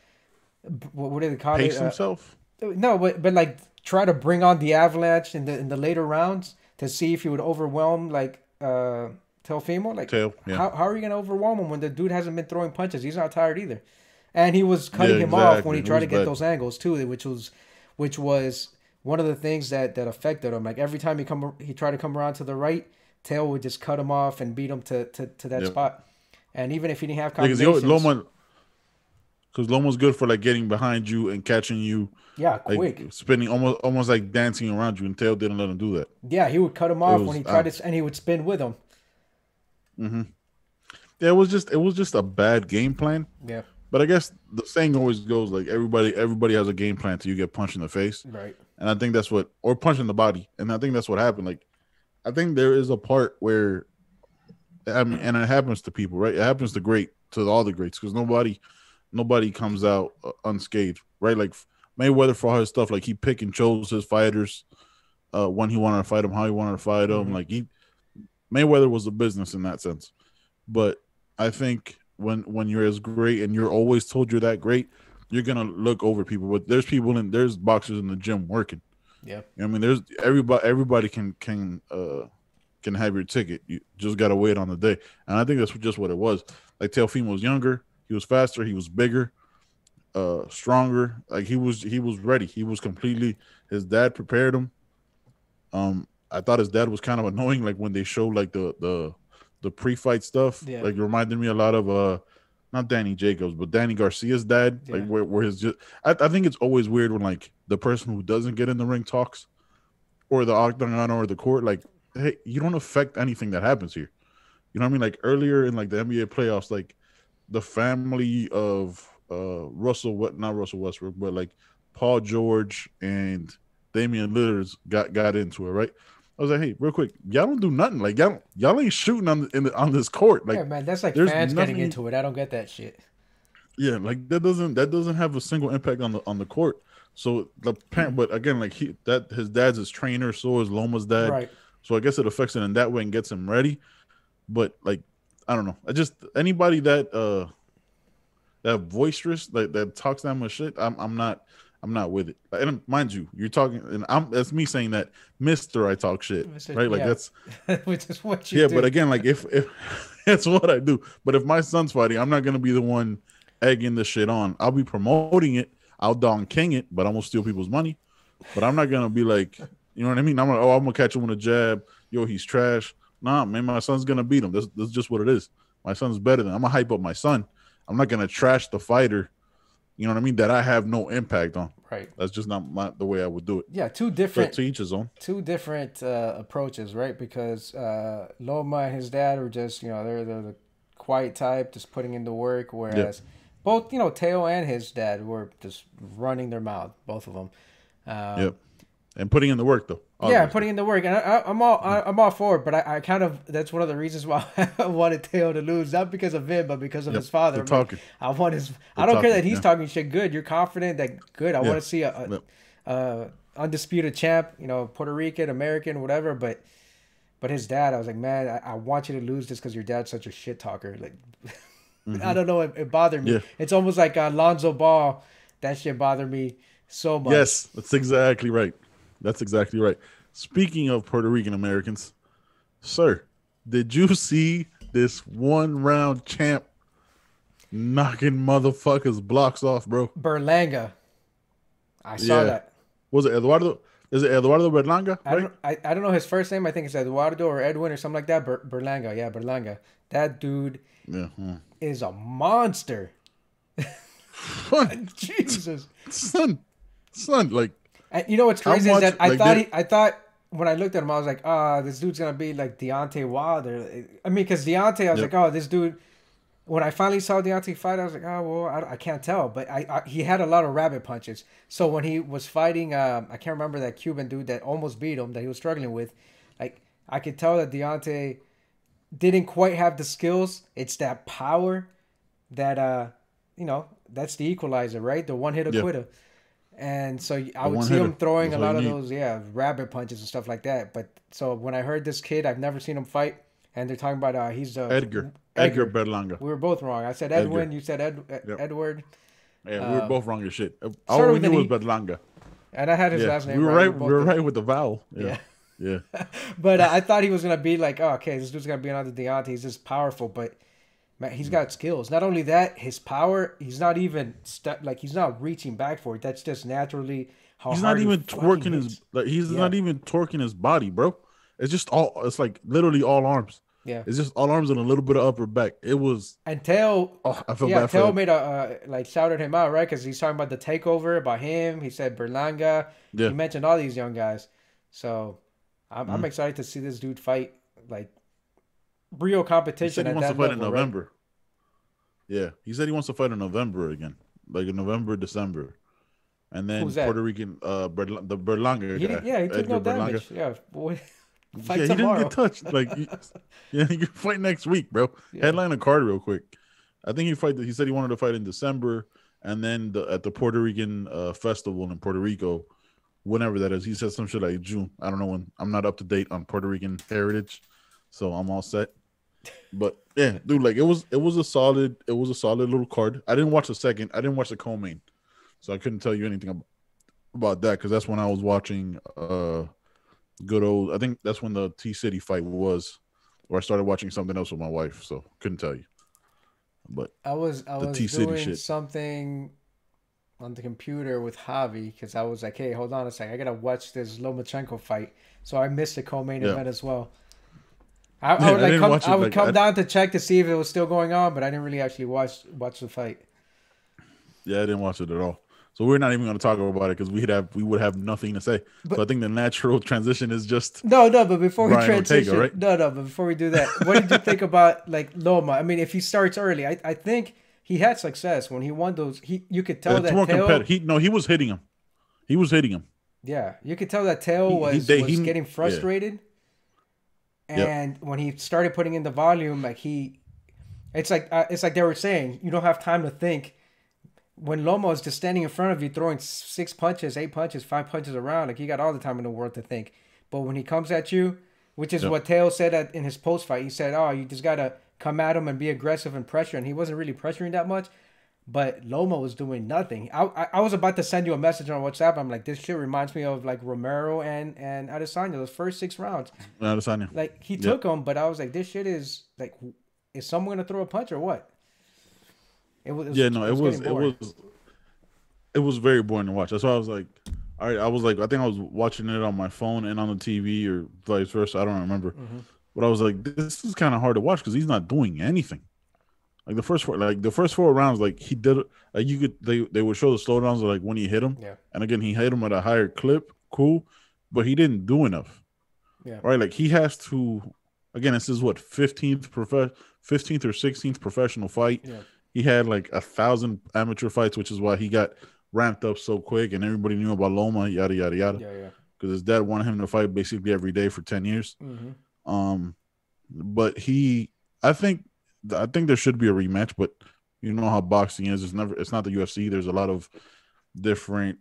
Speaker 1: what do they call it?
Speaker 2: Pace himself?
Speaker 1: No, but like, try to bring on the avalanche in the later rounds, to see if he would overwhelm like Teofimo. Like, how are you gonna overwhelm him when the dude hasn't been throwing punches? He's not tired either, and he was cutting him off when he tried to get those angles too, which was one of the things that affected him. Like every time he tried to come around to the right, Teo would just cut him off and beat him to that spot. And even if he didn't have combinations,
Speaker 2: because Loma's good for like getting behind you and catching you.
Speaker 1: Yeah,
Speaker 2: quick, like, spinning almost like dancing around you, and Teo didn't let him do that.
Speaker 1: Yeah, he would cut him off when he tried to, and he would spin with him.
Speaker 2: Mm-hmm. Yeah, it was just a bad game plan.
Speaker 1: Yeah,
Speaker 2: but I guess the saying always goes like everybody has a game plan till you get punched in the face,
Speaker 1: right?
Speaker 2: And I think that's or punched in the body, and I think that's what happened. Like, I think there is a part where, I mean, and it happens to people, right? It happens to all the greats, because nobody comes out unscathed, right? Like Mayweather for all his stuff, like he pick and chose his fighters when he wanted to fight them, how he wanted to fight them. Like Mayweather was a business in that sense. But I think when you're as great and you're always told you're that great, you're gonna look over people. But there's boxers in the gym working.
Speaker 1: Yeah,
Speaker 2: I mean, there's everybody can have your ticket. You just gotta wait on the day. And I think that's just what it was. Like Teofimo was younger, he was faster, he was bigger, stronger. Like he was ready. He was completely. His dad prepared him. I thought his dad was kind of annoying. Like when they showed like the pre-fight stuff. Yeah. Like it reminded me a lot of not Danny Jacobs, but Danny Garcia's dad. Yeah. Like where his just. I think it's always weird when like the person who doesn't get in the ring talks, or the octagon or the court. Like, hey, you don't affect anything that happens here. You know what I mean? Like earlier in like the NBA playoffs, like the family of not Russell Westbrook, but like Paul George and Damian Lillard got into it, right? I was like, hey, real quick, y'all don't do nothing. Like y'all ain't shooting on this court. Like,
Speaker 1: yeah, man, that's like fans getting into it. I don't get that shit.
Speaker 2: Yeah, like that doesn't have a single impact on the court. So the parent, but again, like his dad's his trainer, so is Loma's dad.
Speaker 1: Right.
Speaker 2: So I guess it affects it in that way and gets him ready. But like, I don't know. I just anybody that boisterous, like that talks that much shit, I'm not with it. And mind you, you're talking, and that's me saying that, Mister, I talk shit, right? Like that's
Speaker 1: which is what you do.
Speaker 2: But again, like if that's what I do. But if my son's fighting, I'm not gonna be the one egging the shit on. I'll be promoting it. I'll Don King it, but I'm gonna steal people's money. But I'm not gonna be like, you know what I mean? I'm gonna catch him with a jab. Yo, he's trash. Nah, man, my son's gonna beat him. That's just what it is. My son's better than. I'm gonna hype up my son. I'm not gonna trash the fighter. You know what I mean? That I have no impact on.
Speaker 1: Right.
Speaker 2: That's just not the way I would do it.
Speaker 1: Yeah, two different.
Speaker 2: But to each his own.
Speaker 1: Two different approaches, right? Because Loma and his dad were just, they're the quiet type, just putting in the work, whereas both, Teo and his dad were just running their mouth, both of them.
Speaker 2: Yep. And putting in the work, though.
Speaker 1: Obviously. Yeah, putting in the work, and I'm all for it. But I kind of, that's one of the reasons why I wanted Teo to lose, not because of him, but because of his father.
Speaker 2: Talking.
Speaker 1: I don't care that he's talking shit. Good, you're confident that good. I want to see a undisputed champ, Puerto Rican, American, whatever. But his dad, I was like, man, I want you to lose this because your dad's such a shit talker. Like, I don't know, it bothered me. Yeah. It's almost like Lonzo Ball. That shit bothered me so much.
Speaker 2: Yes, that's exactly right. That's exactly right. Speaking of Puerto Rican Americans, sir, did you see this 1-round champ knocking motherfuckers blocks off, bro?
Speaker 1: Berlanga. I saw that.
Speaker 2: Was it Eduardo? Is it Eduardo Berlanga? Right?
Speaker 1: I don't know his first name. I think it's Eduardo or Edwin or something like that. Berlanga. Yeah, Berlanga. That dude is a monster. Jesus.
Speaker 2: Son, like.
Speaker 1: And you know what's crazy is that I thought when I looked at him, I was like, this dude's going to be like Deontay Wilder. I mean, because Deontay, I was like, this dude, when I finally saw Deontay fight, I was like, I can't tell. But he had a lot of rabbit punches. So when he was fighting, I can't remember that Cuban dude that almost beat him, that he was struggling with. Like, I could tell that Deontay didn't quite have the skills. It's that power that, that's the equalizer, right? The one-hit quitter. Yeah. And so I would see him throwing a lot of those, rabbit punches and stuff like that. But so when I heard this kid, I've never seen him fight, and they're talking about he's
Speaker 2: Edgar Berlanga.
Speaker 1: We were both wrong. I said Edwin, you said Edward.
Speaker 2: Yeah, we were both wrong as shit. All we knew was Berlanga.
Speaker 1: And I had his last name.
Speaker 2: We were right with the vowel. Yeah. Yeah.
Speaker 1: But I thought he was gonna be like, oh, okay, this dude's gonna be another Deontay. He's just powerful, but man, he's got skills. Not only that, his power. He's not even like he's not reaching back for it. That's just naturally how
Speaker 2: He's not
Speaker 1: hard he
Speaker 2: even
Speaker 1: fucking
Speaker 2: twerking his
Speaker 1: hits.
Speaker 2: like he's
Speaker 1: Yeah,
Speaker 2: not even twerking his body, bro. It's just all it's like literally all arms.
Speaker 1: yeah.
Speaker 2: It's just all arms and a little bit of upper back. It was
Speaker 1: And Teo,
Speaker 2: I feel
Speaker 1: yeah,
Speaker 2: bad for
Speaker 1: Teo
Speaker 2: him.
Speaker 1: made a like shouted him out, right? Because he's talking about the takeover about him. He said Berlanga. He
Speaker 2: Yeah.
Speaker 1: mentioned all these young guys. So I'm
Speaker 2: Mhm.
Speaker 1: excited to see this dude fight like real
Speaker 2: He said
Speaker 1: competition
Speaker 2: he
Speaker 1: at
Speaker 2: wants to
Speaker 1: that
Speaker 2: fight in
Speaker 1: level, right?
Speaker 2: November. Yeah. He said he wants to fight in November again. Like in November, December. And
Speaker 1: Who's
Speaker 2: then Puerto
Speaker 1: that?
Speaker 2: Rican the Berlanga
Speaker 1: He did,
Speaker 2: guy,
Speaker 1: yeah, he took no
Speaker 2: Edgar Berlanga.
Speaker 1: damage. Yeah, boy, fight
Speaker 2: Yeah, he didn't get
Speaker 1: tomorrow.
Speaker 2: touched. Yeah, he can fight next week, bro.
Speaker 1: Yeah.
Speaker 2: Headline a card real quick. I think he said he wanted to fight in December, and then at the Puerto Rican festival in Puerto Rico, whenever that is. He said some shit like June. I don't know when. I'm not up to date on Puerto Rican heritage, so I'm all set. But yeah, dude, like it was a solid little card. I didn't watch the second. I didn't watch the co-main, so I couldn't tell you anything about that because that's when I was watching good old. I think that's when the TCity fight was, or I started watching something else with my wife, so couldn't tell you. But
Speaker 1: I
Speaker 2: the
Speaker 1: was
Speaker 2: TCity
Speaker 1: doing
Speaker 2: shit.
Speaker 1: something on the computer with Javi because I was like, hey, hold on a second, I gotta watch this Lomachenko fight. So I missed the co-main
Speaker 2: Yeah,
Speaker 1: event as well. I
Speaker 2: man,
Speaker 1: would
Speaker 2: I
Speaker 1: like
Speaker 2: didn't
Speaker 1: come
Speaker 2: watch
Speaker 1: I
Speaker 2: it.
Speaker 1: would
Speaker 2: Like,
Speaker 1: come down to check to see if it was still going on, but I didn't really actually watch the fight.
Speaker 2: yeah, I didn't watch it at all. So we're not even going to talk about it because we would have nothing to say. So I
Speaker 1: But
Speaker 2: think the natural transition is just
Speaker 1: no, but before we
Speaker 2: Brian Ortega,
Speaker 1: transition,
Speaker 2: right?
Speaker 1: but before we do that, what did you think about like Loma? I mean, if he starts early, I think he had success when he won those. You could tell
Speaker 2: It's
Speaker 1: that
Speaker 2: more competitive.
Speaker 1: Teo,
Speaker 2: He was hitting him. He was hitting him.
Speaker 1: yeah, you could tell that Teo
Speaker 2: He they
Speaker 1: was
Speaker 2: he
Speaker 1: getting
Speaker 2: yeah.
Speaker 1: frustrated,
Speaker 2: Yep.
Speaker 1: and when he started putting in the volume, like it's like they were saying, you don't have time to think. When Lomo is just standing in front of you, throwing six punches, eight punches, five punches around, like you got all the time in the world to think. But when he comes at you, which is
Speaker 2: Yep.
Speaker 1: what Teo said in his post fight, he said, "Oh, you just gotta come at him and be aggressive and pressure." And he wasn't really pressuring that much. But Loma was doing nothing. I was about to send you a message on WhatsApp. I'm like, this shit reminds me of like Romero and Adesanya, those first 6 rounds.
Speaker 2: Adesanya.
Speaker 1: Like he
Speaker 2: Yep.
Speaker 1: took them, but I was like, this shit is like, is someone gonna throw a punch or what?
Speaker 2: Yeah, no,
Speaker 1: It was getting boring.
Speaker 2: it was very boring to watch. That's why I was like, all right, I was like, I think I was watching it on my phone and on the TV or vice versa. I don't remember.
Speaker 1: Hmm.
Speaker 2: But I was like, this is kind of hard to watch because he's not doing anything. Like the first four rounds, like he did, like you could they would show the slowdowns of like when he hit him,
Speaker 1: Yeah,
Speaker 2: and again he hit him at a higher clip, cool, but he didn't do enough,
Speaker 1: yeah,
Speaker 2: right? Like he has to, again, this is what 15th or 16th professional fight.
Speaker 1: yeah,
Speaker 2: He had like 1,000 amateur fights, which is why he got ramped up so quick, and everybody knew about Loma, yada yada yada,
Speaker 1: yeah, yeah.
Speaker 2: because his dad wanted him to fight basically every day for 10 years.
Speaker 1: Hmm.
Speaker 2: Um, but I think, I think there should be a rematch, but you know how boxing is. It's not the UFC. There's a lot of different.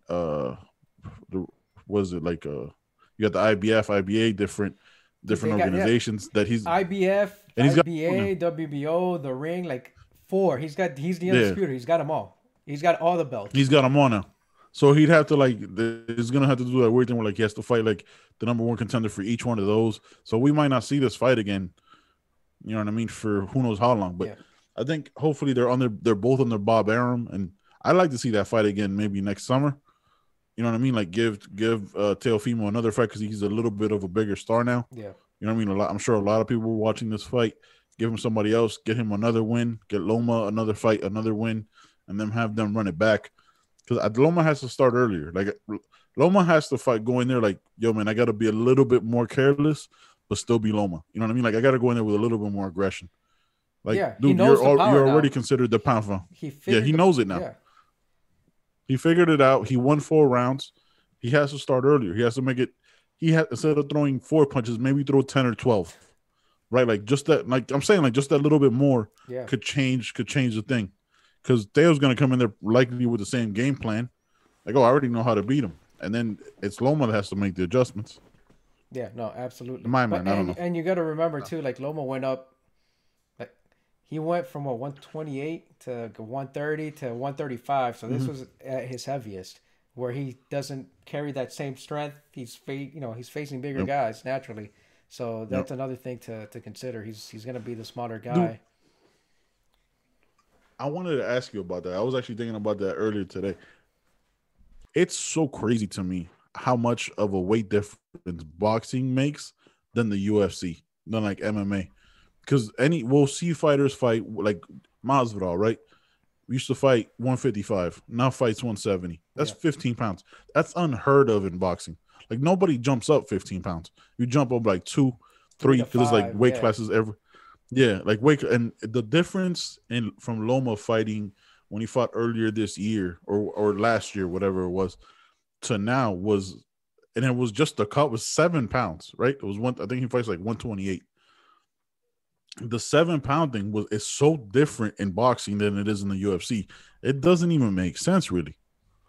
Speaker 2: Was it like you got the IBF, IBA,
Speaker 1: Dude,
Speaker 2: different
Speaker 1: they got yeah,
Speaker 2: organizations that he's
Speaker 1: IBF,
Speaker 2: and he's got
Speaker 1: IBA, WBO, the ring, like four. He's the
Speaker 2: yeah,
Speaker 1: undisputed. He's got them all. He's got all the belts.
Speaker 2: he's got them on now. So he'd have to like he's gonna have to do that weird thing where like he has to fight like the number one contender for each one of those. So we might not see this fight again. You know what I mean? For who knows how long. But
Speaker 1: Yeah,
Speaker 2: I think hopefully they're both under Bob Arum, and I'd like to see that fight again maybe next summer. You know what I mean? Like give Teofimo another fight because he's a little bit of a bigger star now.
Speaker 1: yeah,
Speaker 2: You know what I mean? I'm sure a lot of people were watching this fight. Give him somebody else, get him another win, get Loma another fight, another win, and then have them run it back. Because Loma has to start earlier. Like Loma has to fight, go in there like, yo, man, I got to be a little bit more careless, but still be Loma. You know what I mean? Like I got to go in there with a little bit more aggression. Like,
Speaker 1: yeah. He
Speaker 2: dude,
Speaker 1: knows the power
Speaker 2: you're already
Speaker 1: now.
Speaker 2: considered the pound for.
Speaker 1: He
Speaker 2: Yeah,
Speaker 1: figured
Speaker 2: he
Speaker 1: the
Speaker 2: knows it now.
Speaker 1: yeah,
Speaker 2: He figured it out. He won 4 rounds. He has to start earlier. He has to make it. He has instead of throwing 4 punches, maybe throw 10 or 12. Right, like just that. Like I'm saying, like just that little bit more
Speaker 1: yeah,
Speaker 2: could change the thing. Because Theo's gonna come in there likely with the same game plan. Like, oh, I already know how to beat him, and then it's Loma that has to make the adjustments.
Speaker 1: yeah. No, absolutely.
Speaker 2: In my
Speaker 1: But
Speaker 2: mind, I don't know.
Speaker 1: and you got to remember too, like Loma went up. Like he went from what 128 to 130 to 135. So this
Speaker 2: Mm-hmm.
Speaker 1: was at his heaviest. where he doesn't carry that same strength. He's facing bigger
Speaker 2: Yep.
Speaker 1: guys naturally. So
Speaker 2: Yep.
Speaker 1: that's another thing to consider. He's going to be the smaller
Speaker 2: Dude,
Speaker 1: guy.
Speaker 2: I wanted to ask you about that. I was actually thinking about that earlier today. It's so crazy to me how much of a weight difference boxing makes than the UFC, than like MMA. Because we'll see fighters fight like Masvidal, right? We used to fight 155. Now fights 170. That's
Speaker 1: Yeah.
Speaker 2: 15 pounds. That's unheard of in boxing. Like nobody jumps up 15 pounds. You jump up like 2,
Speaker 1: 3
Speaker 2: 3,
Speaker 1: to
Speaker 2: because it's like
Speaker 1: 5,
Speaker 2: weight
Speaker 1: yeah.
Speaker 2: classes every. Yeah, like weight, and the difference in from Loma fighting when he fought earlier this year or last year, whatever it was, to now was, and it was just the cut was 7 pounds, right? It was one. I think he fights like 128. The 7 pound thing is so different in boxing than it is in the UFC. It doesn't even make sense, really.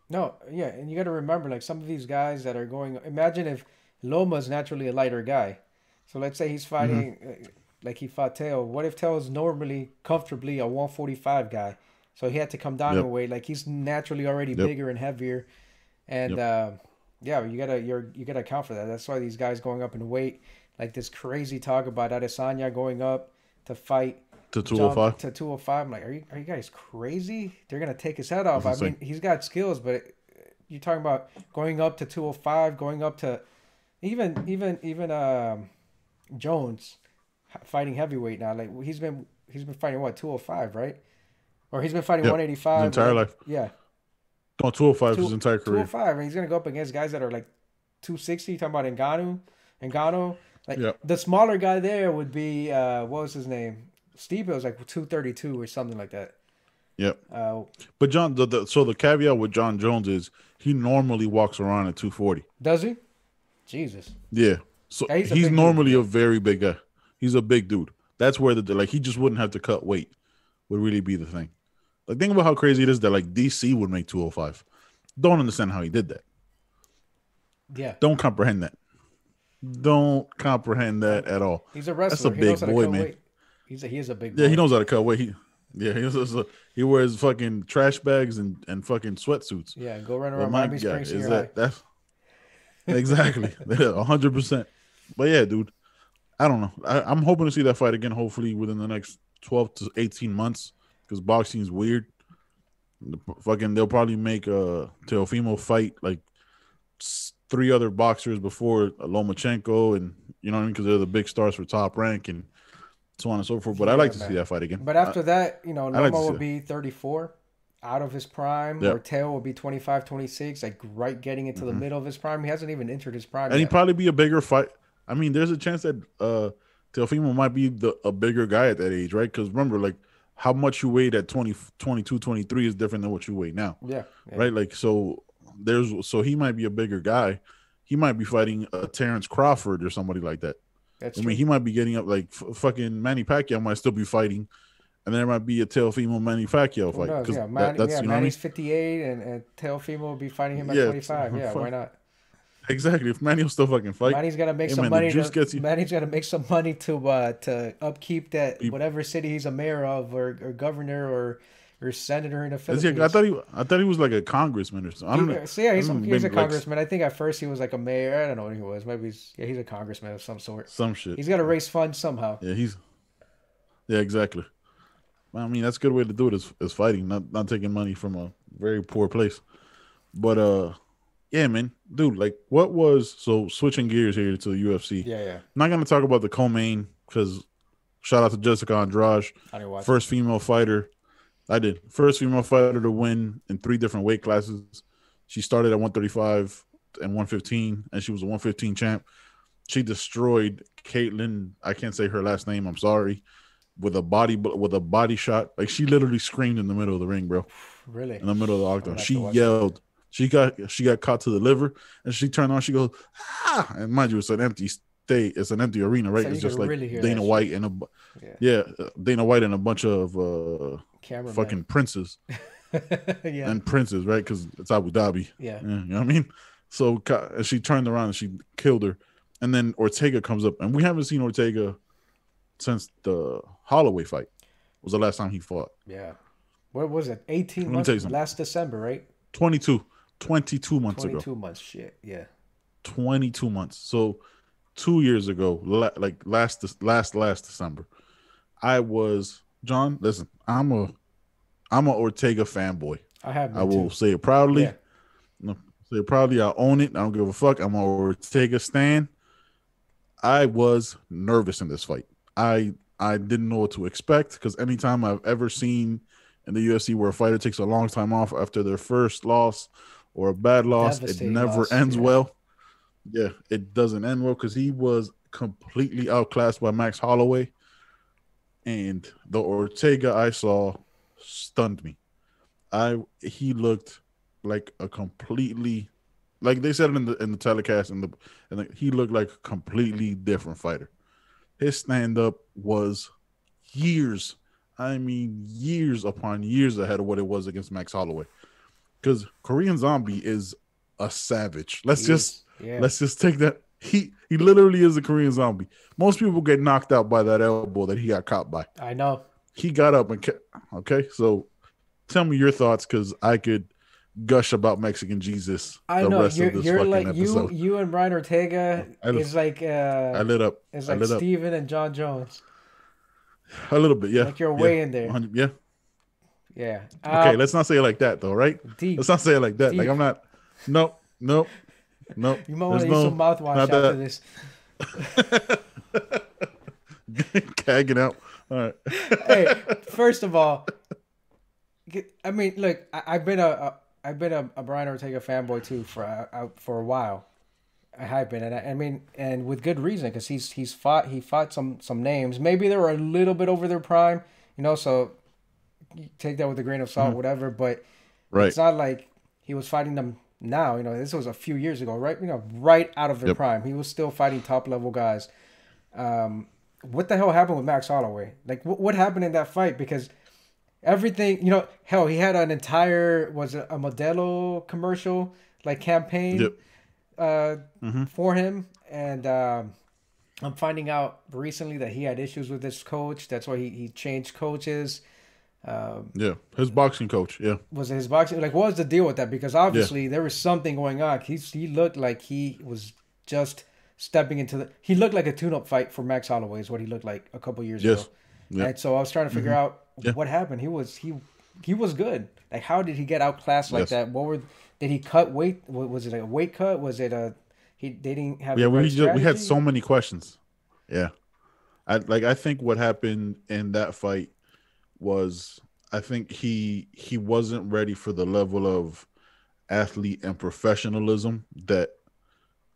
Speaker 1: No, yeah, and you got to remember, like some of these guys that are going. Imagine if Loma's naturally a lighter guy, so let's say he's
Speaker 2: Mm-hmm.
Speaker 1: fighting like he fought Teo. What if Teo's normally comfortably a 145 guy, so he had to come down in
Speaker 2: Yep.
Speaker 1: weight? Like he's naturally already
Speaker 2: Yep.
Speaker 1: bigger and heavier, and
Speaker 2: Yep.
Speaker 1: yeah, you gotta account for that. That's why these guys going up in weight, like this crazy talk about Adesanya going up to fight
Speaker 2: To
Speaker 1: jump
Speaker 2: 205.
Speaker 1: to 205. I'm like, are you guys crazy? They're gonna take his head off.
Speaker 2: That's
Speaker 1: I
Speaker 2: insane.
Speaker 1: mean, he's got skills, but you're talking about going up to 205, going up to even Jones fighting heavyweight now. Like he's been fighting what 205, right? Or he's been fighting
Speaker 2: Yep. His
Speaker 1: 185.
Speaker 2: entire life.
Speaker 1: Yeah,
Speaker 2: No, 205 his
Speaker 1: two
Speaker 2: entire career.
Speaker 1: 205, and he's gonna go up against guys that are like 260. You're talking about Ngannou. Like
Speaker 2: Yep.
Speaker 1: the smaller guy there would be what was his name? Steve was like 232 or something like that.
Speaker 2: Yep.
Speaker 1: Uh,
Speaker 2: But John, so the caveat with John Jones is he normally walks around at 240.
Speaker 1: does he? Jesus.
Speaker 2: Yeah. So
Speaker 1: Yeah, he's a
Speaker 2: he's
Speaker 1: big dude.
Speaker 2: normally a very big guy. He's a big dude. That's where like he just wouldn't have to cut weight would really be the thing. Like think about how crazy it is that like DC would make 205. Don't understand how he did that.
Speaker 1: Yeah.
Speaker 2: Don't comprehend that. Don't comprehend that at all.
Speaker 1: He's a
Speaker 2: That's a
Speaker 1: wrestler. He knows
Speaker 2: big
Speaker 1: how to
Speaker 2: boy,
Speaker 1: cut
Speaker 2: man.
Speaker 1: weight. He is a big
Speaker 2: Yeah, he
Speaker 1: boy.
Speaker 2: knows how to cut weight. He wears fucking trash bags and fucking sweatsuits.
Speaker 1: Yeah, go run
Speaker 2: But
Speaker 1: around
Speaker 2: my
Speaker 1: Miami
Speaker 2: God,
Speaker 1: Springs
Speaker 2: is
Speaker 1: Senior High.
Speaker 2: that's exactly 100%. But yeah, dude, I don't know. I'm hoping to see that fight again. Hopefully within the next 12 to 18 months, because boxing is weird. Fucking, they'll probably make Teofimo fight like 3 other boxers before Lomachenko, and you know what I mean, because they're the big stars for Top Rank and so on and so forth. But I
Speaker 1: Yeah,
Speaker 2: like to see
Speaker 1: man.
Speaker 2: that fight again.
Speaker 1: But after that,
Speaker 2: I like
Speaker 1: Loma
Speaker 2: to see
Speaker 1: will
Speaker 2: that.
Speaker 1: be 34, out of his prime.
Speaker 2: Yeah.
Speaker 1: Ortega will be 25, 26, like right getting into the middle of his prime. He hasn't even entered his prime
Speaker 2: And he'd
Speaker 1: yet.
Speaker 2: probably be a bigger fight. I mean, there's a chance that Teofimo might be a bigger guy at that age, right? Because remember, like, how much you weighed at 20, 22, 23 is different than what you weigh now,
Speaker 1: Yeah, yeah.
Speaker 2: right? Like, so he might be a bigger guy. He might be fighting a Terrence Crawford or somebody like that.
Speaker 1: That's
Speaker 2: I
Speaker 1: true.
Speaker 2: mean, he might be getting up like fucking Manny Pacquiao might still be fighting, and there might be a Teofimo Manny Pacquiao
Speaker 1: Who
Speaker 2: fight
Speaker 1: knows?
Speaker 2: because
Speaker 1: Yeah,
Speaker 2: that's you know what I mean.
Speaker 1: Manny's 58, and Teofimo will be fighting him at
Speaker 2: Yeah,
Speaker 1: 25. Yeah, why not?
Speaker 2: exactly. If Manny will still fucking fight,
Speaker 1: Manny's gotta make
Speaker 2: hey
Speaker 1: some
Speaker 2: man, the
Speaker 1: money.
Speaker 2: juice gets you.
Speaker 1: Manny's gotta make some money to upkeep that whatever city he's a mayor of, or governor, or senator in the Philippines.
Speaker 2: I thought he was like a congressman or something. I don't know.
Speaker 1: So yeah, he's
Speaker 2: I don't know,
Speaker 1: a
Speaker 2: maybe, like,
Speaker 1: congressman. I think at first he was like a mayor. I don't know what he was. Maybe he's a congressman of some sort.
Speaker 2: some shit.
Speaker 1: He's got to raise funds somehow.
Speaker 2: Yeah, yeah, exactly. Well, I mean, that's a good way to do it is fighting, not taking money from a very poor place. But yeah, man, dude, like, so switching gears here to the UFC.
Speaker 1: Yeah, yeah.
Speaker 2: I'm not gonna talk about the co-main because shout out to Jessica Andrade,
Speaker 1: I didn't watch
Speaker 2: first female fighter. I did first female fighter to win in 3 different weight classes. She started at 135 and 115, and she was a 115 champ. She destroyed Caitlin. I can't say her last name. I'm sorry. With a body shot, like she literally screamed in the middle of the ring, bro.
Speaker 1: Really?
Speaker 2: In the middle of the octagon,
Speaker 1: have
Speaker 2: she
Speaker 1: to watch
Speaker 2: yelled. She got caught to the liver, and she turned on. She goes, ah! And mind you, it's an empty state. It's an empty arena, right?
Speaker 1: So
Speaker 2: It's
Speaker 1: you
Speaker 2: just
Speaker 1: could
Speaker 2: like
Speaker 1: really hear
Speaker 2: Dana
Speaker 1: that
Speaker 2: White
Speaker 1: shit.
Speaker 2: and
Speaker 1: Yeah.
Speaker 2: Dana White and a bunch of
Speaker 1: Cameraman.
Speaker 2: fucking princes
Speaker 1: Yeah.
Speaker 2: and princes, right? Because it's Abu Dhabi.
Speaker 1: Yeah.
Speaker 2: You know what I mean? So and she turned around and she killed her. And then Ortega comes up, and we haven't seen Ortega since the Holloway fight. Was the last time he fought.
Speaker 1: Yeah. What was it? 18
Speaker 2: Let me
Speaker 1: months?
Speaker 2: tell you something.
Speaker 1: Last December, right?
Speaker 2: 22. 22 months ago.
Speaker 1: 22 months. Shit. Yeah.
Speaker 2: 22 months. So 2 years ago, like last December, I was John. Listen, I'm a Ortega fanboy.
Speaker 1: I have
Speaker 2: I
Speaker 1: been
Speaker 2: will
Speaker 1: too.
Speaker 2: say it proudly.
Speaker 1: Yeah.
Speaker 2: No, say it proudly. I own it. I don't give a fuck. I'm a Ortega stan. I was nervous in this fight. I didn't know what to expect because anytime I've ever seen in the UFC where a fighter takes a long time off after their first loss or a bad loss, it
Speaker 1: Devastating
Speaker 2: never
Speaker 1: loss.
Speaker 2: ends
Speaker 1: Yeah.
Speaker 2: well. Yeah, it doesn't end well because he was completely outclassed by Max Holloway, and the Ortega I saw stunned me. He looked like a completely, like they said in the telecast he looked like a completely different fighter. His stand up was years, I mean years upon years ahead of what it was against Max Holloway. Because Korean Zombie is a savage.
Speaker 1: He is. Yeah.
Speaker 2: Let's just take that. He literally is a Korean Zombie. Most people get knocked out by that elbow that he got caught by.
Speaker 1: I know.
Speaker 2: He got up and okay. So tell me your thoughts, because I could gush about Mexican Jesus the rest of this fucking
Speaker 1: like
Speaker 2: episode.
Speaker 1: you and Brian Ortega is like
Speaker 2: I lit up.
Speaker 1: It's like Steven and John Jones.
Speaker 2: A little bit, yeah.
Speaker 1: Like you're way in there.
Speaker 2: Yeah.
Speaker 1: Yeah.
Speaker 2: Okay, let's not say it like that though, right?
Speaker 1: Deep.
Speaker 2: Let's not say it like that.
Speaker 1: Deep.
Speaker 2: Like I'm not. Nope.
Speaker 1: You might want to use some mouthwash after this.
Speaker 2: Cagging out. All right.
Speaker 1: Hey, first of all, I mean, look, I've been a Brian Ortega fanboy too for a while. I have been, and I mean, and with good reason, because he fought some names. Maybe they were a little bit over their prime, so you take that with a grain of salt, whatever. But it's not like he was fighting them now. This was a few years ago, right? Right out of their prime. He was still fighting top level guys. What the hell happened with Max Holloway? Like, what happened in that fight? Because everything, hell, he had an entire, was it a Modelo commercial, like campaign for him. And I'm finding out recently that he had issues with his coach. That's why he changed coaches.
Speaker 2: His boxing coach. Yeah.
Speaker 1: Was it his boxing? Like, what was the deal with that? Because obviously there was something going on. He looked like he was just stepping into he looked like a tune-up fight for Max Holloway is what he looked like a couple years ago. Yep. And so I was trying to figure out what happened. He was good. Like, how did he get outclassed like that? Did he cut weight? Was it a weight cut? Was it they didn't have
Speaker 2: we had so many questions. Yeah. I think what happened in that fight was, I think he wasn't ready for the level of athlete and professionalism that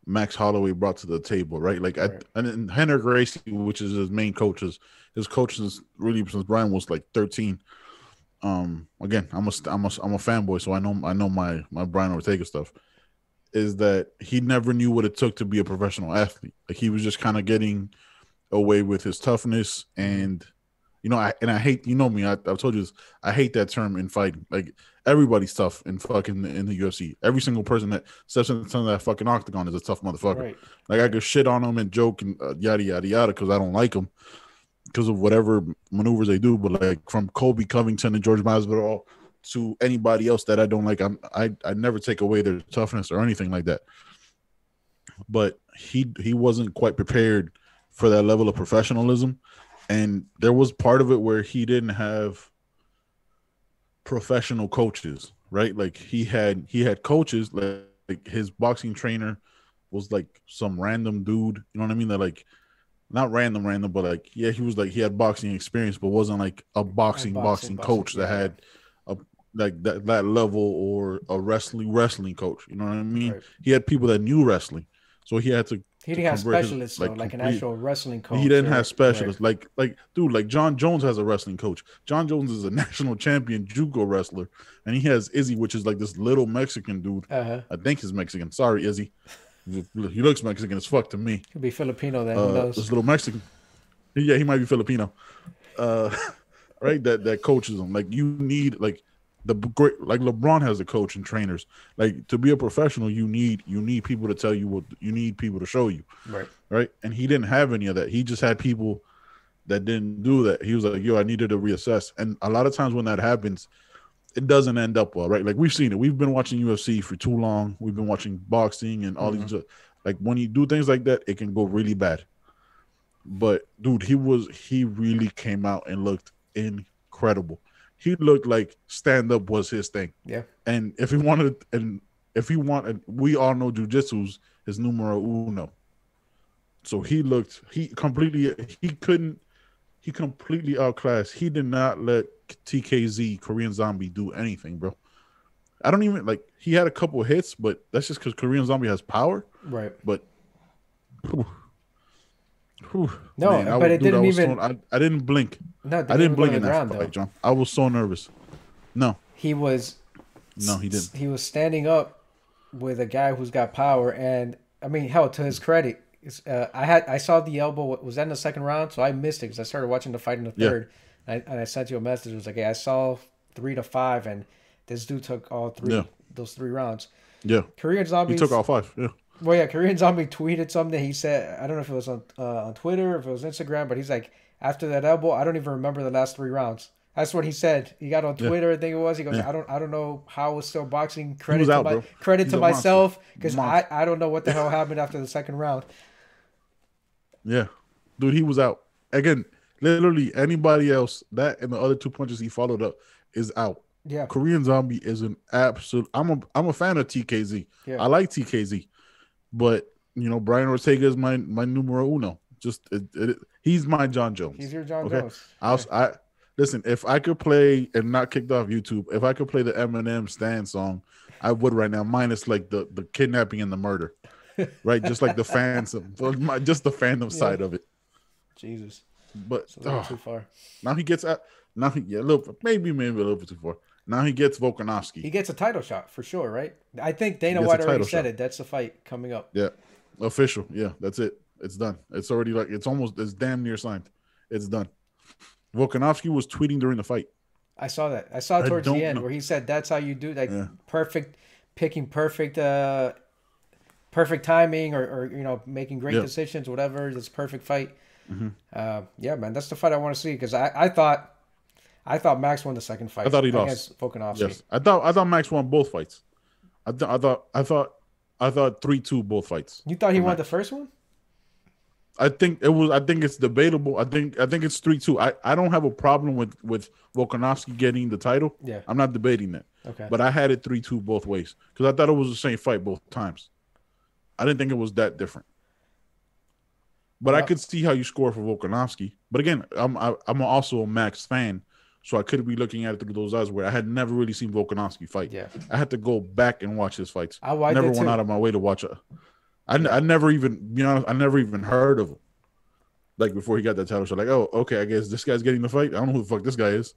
Speaker 2: Max Holloway brought to the table, right? And Henrik Gracie, which is his main coach, his coaches really since Brian was like 13. Again, I'm a fanboy, so I know my Brian Ortega stuff. Is that he never knew what it took to be a professional athlete. Like, he was just kind of getting away with his toughness, and I hate, me, I've told you this, I hate that term in fighting. Like, everybody's tough in the UFC. Every single person that steps into that fucking octagon is a tough motherfucker. Right. Like, I could shit on them and joke and yada yada yada because I don't like them because of whatever maneuvers they do. But like, from Kobe Covington and George Masvidal to anybody else that I don't like, I never take away their toughness or anything like that. But he wasn't quite prepared for that level of professionalism. And there was part of it where he didn't have professional coaches, right? Like, he had coaches, like his boxing trainer was like some random dude, you know what I mean? That, like, not random, but like, yeah, he was like, he had boxing experience, but wasn't like a boxing coach that had a like that level, or a wrestling coach, you know what I mean? Right. He had people that knew wrestling, so he had to. He didn't have
Speaker 1: specialists, like an actual wrestling coach.
Speaker 2: He didn't have specialists. Right. Like John Jones has a wrestling coach. John Jones is a national champion judo wrestler, and he has Izzy, which is like this little Mexican dude. I think he's Mexican. Sorry, Izzy. He looks Mexican as fuck to me.
Speaker 1: Could be Filipino then. Who knows?
Speaker 2: This little Mexican. Yeah, he might be Filipino. Right? That coaches him. Like, you need like LeBron has a coach and trainers. Like, to be a professional, you need people to tell you what you need, people to show you. Right. And he didn't have any of that. He just had people that didn't do that. He was like, yo, I needed to reassess. And a lot of times when that happens, it doesn't end up well, right? Like we've seen it. We've been watching UFC for too long. We've been watching boxing and all these. Like when you do things like that, it can go really bad. But dude, he really came out and looked incredible. He looked like stand up was his thing.
Speaker 1: Yeah.
Speaker 2: And if he wanted, we all know jujitsu's his numero uno. So he completely outclassed. He did not let TKZ Korean Zombie do anything, bro. I don't even like. He had a couple of hits, but that's just because Korean Zombie has power.
Speaker 1: Right.
Speaker 2: But
Speaker 1: no, man, but it didn't even.
Speaker 2: I didn't blink.
Speaker 1: No,
Speaker 2: I didn't blink in that fight, John. I was so nervous. No,
Speaker 1: he was.
Speaker 2: No, he didn't.
Speaker 1: He was standing up with a guy who's got power, and I mean, hell, to his credit, I saw the elbow. Was that in the second round? So I missed it because I started watching the fight in the third, and I sent you a message. It was like, hey, I saw 3 to 5, and this dude took all those 3 rounds.
Speaker 2: Yeah,
Speaker 1: Korean Zombie.
Speaker 2: He took all 5. Yeah.
Speaker 1: Well, yeah, Korean Zombie tweeted something. He said, I don't know if it was on Twitter or if it was Instagram, but he's like, after that elbow, I don't even remember the last 3 rounds. That's what he said. He got on Twitter, I think it was. He goes, I don't know how it's still boxing. Credit to myself because I don't know what the hell happened after the second round.
Speaker 2: Yeah, dude, he was out again. Literally, anybody else that and the other 2 punches he followed up is out.
Speaker 1: Yeah,
Speaker 2: Korean Zombie is an absolute. I'm a fan of TKZ. Yeah. I like TKZ, but you know Brian Ortega is my numero uno. Just he's my John Jones.
Speaker 1: He's your John Jones.
Speaker 2: I listen. If I could play and not kicked off YouTube, if I could play the Eminem Stan song, I would right now. Minus like the kidnapping and the murder, right? Just like the fans, just the fandom side of it.
Speaker 1: Jesus,
Speaker 2: but
Speaker 1: it's a little too far.
Speaker 2: Now he gets out. Now he a little maybe a little bit too far. Now he gets Volkanovski.
Speaker 1: He gets a title shot for sure, right? I think Dana White already said it. That's the fight coming up.
Speaker 2: Yeah, official. Yeah, that's it. It's done. It's already it's damn near signed. It's done. Volkanovski was tweeting during the fight.
Speaker 1: I saw that. I saw it towards the end where he said that's how you do perfect timing or you know making great decisions, whatever. This perfect fight. Mm-hmm. Yeah, man, that's the fight I want to see because I thought Max won the second fight.
Speaker 2: I thought he lost.
Speaker 1: Volkanovski.
Speaker 2: Yes, I thought Max won both fights. I thought 3-2 both fights.
Speaker 1: You thought he won the first one?
Speaker 2: I think it's debatable. I think it's 3-2. I don't have a problem with Volkanovski getting the title.
Speaker 1: Yeah,
Speaker 2: I'm not debating that.
Speaker 1: Okay, but
Speaker 2: I had it 3-2 both ways because I thought it was the same fight both times. I didn't think it was that different. But I could see how you score for Volkanovski. But again, I'm also a Max fan, so I could be looking at it through those eyes where I had never really seen Volkanovski fight.
Speaker 1: Yeah,
Speaker 2: I had to go back and watch his fights.
Speaker 1: I
Speaker 2: never went out of my way to watch it. I never even, I never even heard of him. Like before he got that title shot, like, oh, okay, I guess this guy's getting the fight. I don't know who the fuck this guy is.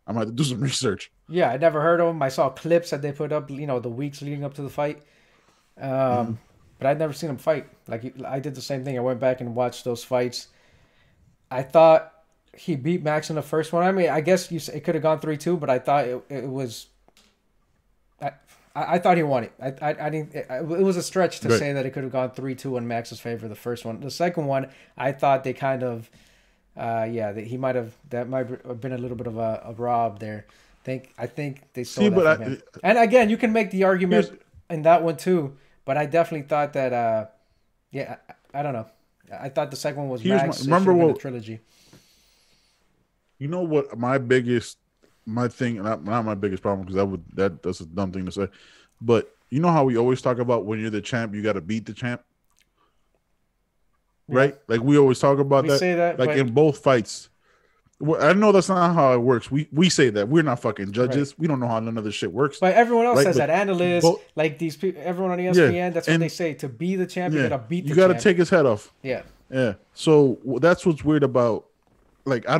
Speaker 2: I'm gonna have to do some research.
Speaker 1: Yeah, I never heard of him. I saw clips that they put up, the weeks leading up to the fight. But I'd never seen him fight. Like I did the same thing. I went back and watched those fights. I thought he beat Max in the first one. I mean, I guess it could have gone 3-2, but I thought it was. I thought he won it. I didn't. It was a stretch to say that it could have gone 3-2 in Max's favor. The first one, the second one, I thought they kind of, that might have been a little bit of a rob there. I think they stole that from him. And again, you can make the argument in that one too. But I definitely thought that, I don't know. I thought the second one was Max.
Speaker 2: Remember what?
Speaker 1: The trilogy.
Speaker 2: You know what? My thing, not my biggest problem, because that's a dumb thing to say. But you know how we always talk about when you're the champ, you got to beat the champ, right? Like we always talk about that.
Speaker 1: Say that,
Speaker 2: like in both fights. Well, I know that's not how it works. We say that we're not fucking judges. Right. We don't know how none of this shit works.
Speaker 1: But everyone else says that. Analysts, like these people, everyone on ESPN. That's what they say. To be the champ, you gotta beat. You gotta
Speaker 2: take his head off.
Speaker 1: Yeah.
Speaker 2: So that's what's weird about. Like I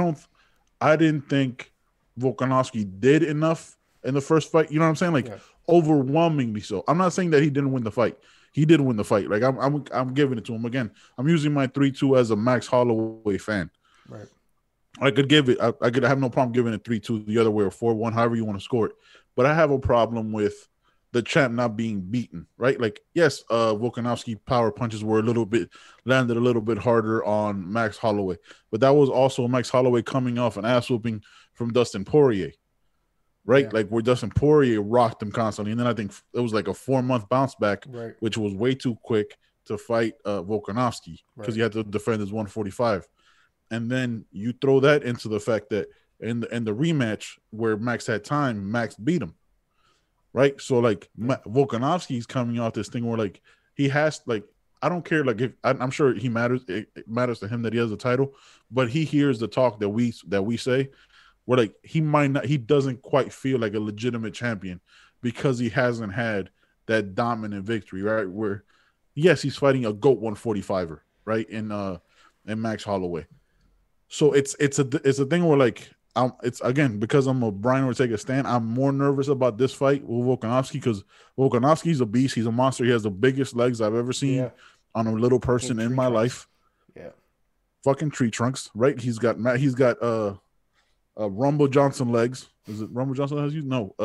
Speaker 2: didn't think Volkanovski did enough in the first fight. You know what I'm saying? Like overwhelmingly so. I'm not saying that he didn't win the fight. He did win the fight. Like I'm giving it to him again. I'm using my 3-2 as a Max Holloway fan.
Speaker 1: Right.
Speaker 2: I could give it. I have no problem giving it 3-2 the other way or 4-1, however you want to score it. But I have a problem with the champ not being beaten, right? Like, yes, Volkanovski power punches were landed a little bit harder on Max Holloway, but that was also Max Holloway coming off an ass whooping from Dustin Poirier. right?
Speaker 1: Yeah.
Speaker 2: Like where Dustin Poirier rocked him constantly, and then I think it was like a 4-month bounce back,
Speaker 1: Right.
Speaker 2: which was way too quick to fight Volkanovski because
Speaker 1: Right.
Speaker 2: he had to defend his 145, and then you throw that into the fact that in the rematch where Max had time, Max beat him, right? So like Volkanovski's coming off this thing where like he has like I don't care like if I'm sure he matters it matters to him that he has a title, but he hears the talk that we say where like he doesn't quite feel like a legitimate champion because he hasn't had that dominant victory, right? Where yes, he's fighting a GOAT 145er, right? In Max Holloway. So it's a thing where like it's again because I'm a Brian Ortega stan. I'm more nervous about this fight with Volkanovski because Volkanovski's a beast. He's a monster. He has the biggest legs I've ever seen
Speaker 1: Yeah.
Speaker 2: on a little
Speaker 1: Fucking
Speaker 2: person in
Speaker 1: tree
Speaker 2: my
Speaker 1: trunks.
Speaker 2: life.
Speaker 1: Yeah.
Speaker 2: Fucking tree trunks, right? He's got Rumble Johnson legs. Is it Rumble Johnson has you? No.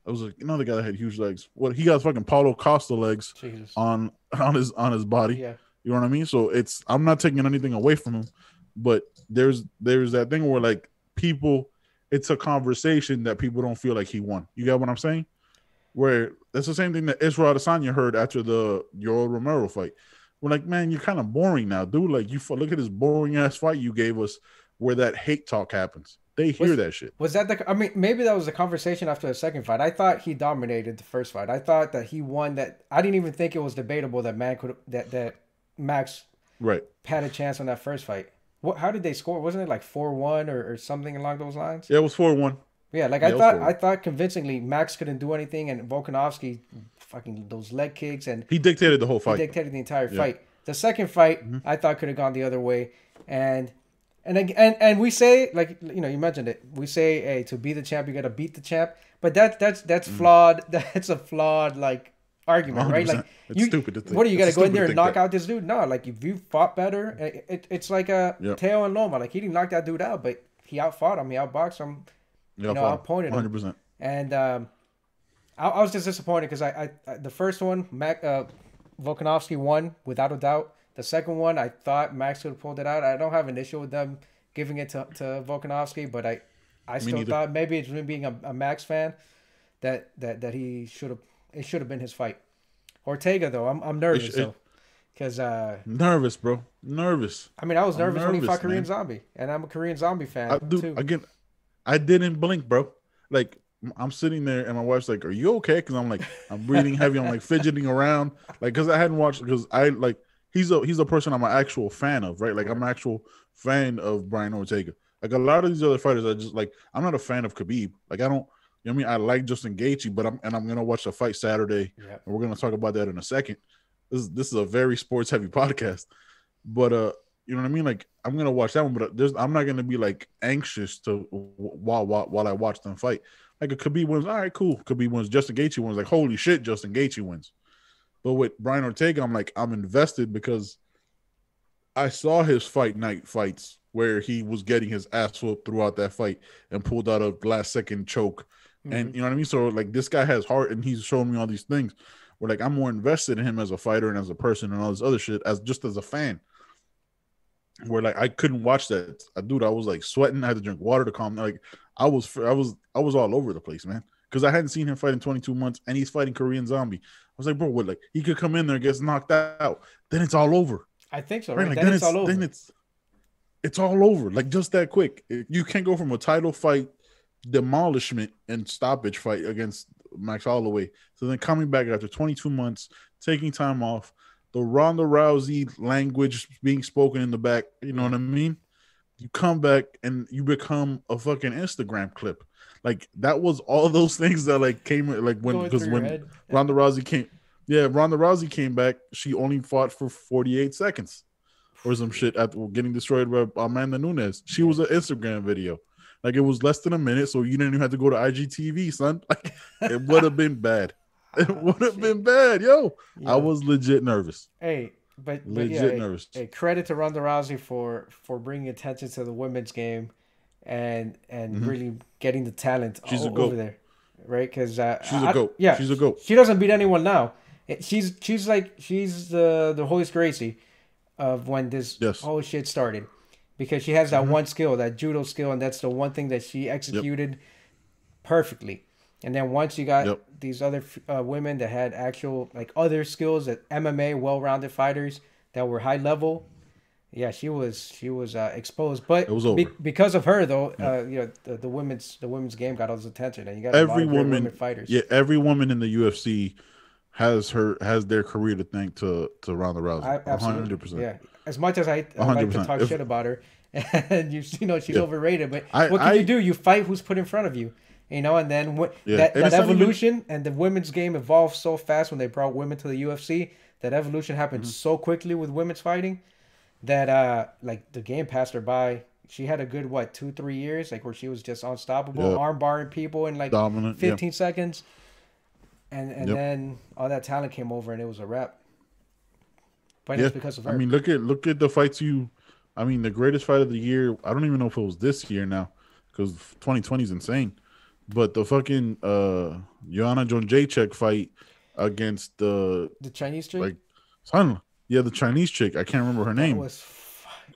Speaker 2: It was another guy that had huge legs. What he got fucking Paulo Costa legs
Speaker 1: Jesus.
Speaker 2: on his body.
Speaker 1: Yeah.
Speaker 2: You know what I mean? So I'm not taking anything away from him, but there's that thing where like people, it's a conversation that people don't feel like he won. You get what I'm saying? Where that's the same thing that Israel Adesanya heard after the Yoel Romero fight. We're like, man, you're kind of boring now, dude. Like you look at this boring ass fight you gave us, where that hate talk happens. They hear that shit.
Speaker 1: Was that I mean, maybe that was the conversation after the second fight. I thought he dominated the first fight. I thought that he won that. I didn't even think it was debatable that Max
Speaker 2: Right.
Speaker 1: had a chance on that first fight. How did they score? Wasn't it like 4-1 or something along those lines?
Speaker 2: Yeah, it was 4-1.
Speaker 1: Yeah, like I thought convincingly Max couldn't do anything, and Volkanovski fucking those leg kicks, and
Speaker 2: he dictated the whole fight.
Speaker 1: He dictated the entire fight. The second fight, I thought could have gone the other way, and we say, like, you know, you mentioned it. We say, hey, to be the champ, you got to beat the champ, but that's flawed. That's a flawed like argument, right? Like
Speaker 2: it's stupid to think.
Speaker 1: What are you got to go in there and knock out this dude? No, like if you fought better, it's like Teo and Loma. Like he didn't knock that dude out, but he outfought him. He outboxed him. Outpointed him.
Speaker 2: 100%.
Speaker 1: And I was just disappointed because I the first one, Volkanovski won without a doubt. The second one, I thought Max could have pulled it out. I don't have an issue with them giving it to Volkanovski, but I still thought maybe it's me being a Max fan that he should have. It should have been his fight. Ortega though, I'm nervous though, because
Speaker 2: nervous, bro, nervous.
Speaker 1: I mean, I was nervous when he fought Korean Zombie, and I'm a Korean Zombie fan too.
Speaker 2: Again, I didn't blink, bro. Like I'm sitting there, and my wife's like, "Are you okay?" Because I'm breathing heavy. I'm like fidgeting around, like because I hadn't watched because I like he's a person I'm an actual fan of, right? Like I'm an actual fan of Brian Ortega. Like a lot of these other fighters, I just like I'm not a fan of Khabib. Like I don't. You know what I mean? I like Justin Gaethje, but I'm gonna watch the fight Saturday, and we're gonna talk about that in a second. This is a very sports heavy podcast, but you know what I mean? Like I'm gonna watch that one, but I'm not gonna be like anxious to while I watch them fight. Like a Khabib wins, all right, cool. Khabib wins. Justin Gaethje wins, like holy shit, Justin Gaethje wins. But with Brian Ortega, I'm invested because I saw his fight night fights where he was getting his ass whooped throughout that fight and pulled out a last second choke. And you know what I mean? So like this guy has heart and he's showing me all these things where like I'm more invested in him as a fighter and as a person and all this other shit as just as a fan. Where like I couldn't watch that. Dude, I was like sweating. I had to drink water to calm down. Like I was all over the place, man. Because I hadn't seen him fight in 22 months and he's fighting Korean Zombie. I was like, bro, what? Like he could come in there and gets knocked out. Then it's all over.
Speaker 1: I think so, right?
Speaker 2: Like,
Speaker 1: then it's all over.
Speaker 2: Then it's all over. Like just that quick. You can't go from a title fight demolishment and stoppage fight against Max Holloway. So then coming back after 22 months, taking time off, the Ronda Rousey language being spoken in the back, you know what I mean? You come back and you become a fucking Instagram clip. Like that was all those things that like came like when Ronda Rousey came back, she only fought for 48 seconds or some shit after getting destroyed by Amanda Nunes. She was an Instagram video. Like it was less than a minute, so you didn't even have to go to IGTV, son. Like it would have been bad. It would have been bad, yo. Yeah. I was legit nervous.
Speaker 1: Hey, but nervous. Hey, credit to Ronda Rousey for bringing attention to the women's game, and really getting the talent over there, right? Because
Speaker 2: she's a goat.
Speaker 1: Yeah,
Speaker 2: she's a goat.
Speaker 1: She doesn't beat anyone now. She's the Horace Gracie of when this whole shit started. Because she has that one skill, that judo skill, and that's the one thing that she executed perfectly. And then once you got
Speaker 2: Yep.
Speaker 1: these other women that had actual like other skills, that MMA well-rounded fighters that were high level, yeah, she was exposed.
Speaker 2: It
Speaker 1: But
Speaker 2: was over.
Speaker 1: because of her though,
Speaker 2: Yep.
Speaker 1: the women's game got all this attention, and you got a lot
Speaker 2: Every
Speaker 1: of great women
Speaker 2: woman,
Speaker 1: fighters.
Speaker 2: yeah, every woman in the UFC has their career to thank to Ronda Rousey.
Speaker 1: Absolutely,
Speaker 2: 100%.
Speaker 1: yeah. As much as I like to
Speaker 2: 100%.
Speaker 1: talk
Speaker 2: If
Speaker 1: shit about her, and you know she's
Speaker 2: yeah,
Speaker 1: overrated, but
Speaker 2: I
Speaker 1: what can you
Speaker 2: I
Speaker 1: do? You fight who's put in front of you, you know. And then
Speaker 2: yeah,
Speaker 1: that
Speaker 2: and it's not even.
Speaker 1: evolution and the women's game evolved so fast when they brought women to the UFC. That evolution happened
Speaker 2: Mhm.
Speaker 1: so quickly with women's fighting that like the game passed her by. She had a good 2-3 years like where she was just unstoppable,
Speaker 2: Yep.
Speaker 1: arm barring people in like
Speaker 2: Dominant. Yep.
Speaker 1: 15 seconds, and
Speaker 2: Yep.
Speaker 1: then all that talent came over and it was a wrap. But
Speaker 2: Yeah.
Speaker 1: it's because of
Speaker 2: I
Speaker 1: her.
Speaker 2: mean, look at the fights you. I mean, the greatest fight of the year. I don't even know if it was this year now, because 2020 is insane. But the fucking Joanna Jędrzejczyk fight against the
Speaker 1: The Chinese chick.
Speaker 2: like, son, yeah, the Chinese chick. I can't remember her
Speaker 1: That
Speaker 2: name.
Speaker 1: was,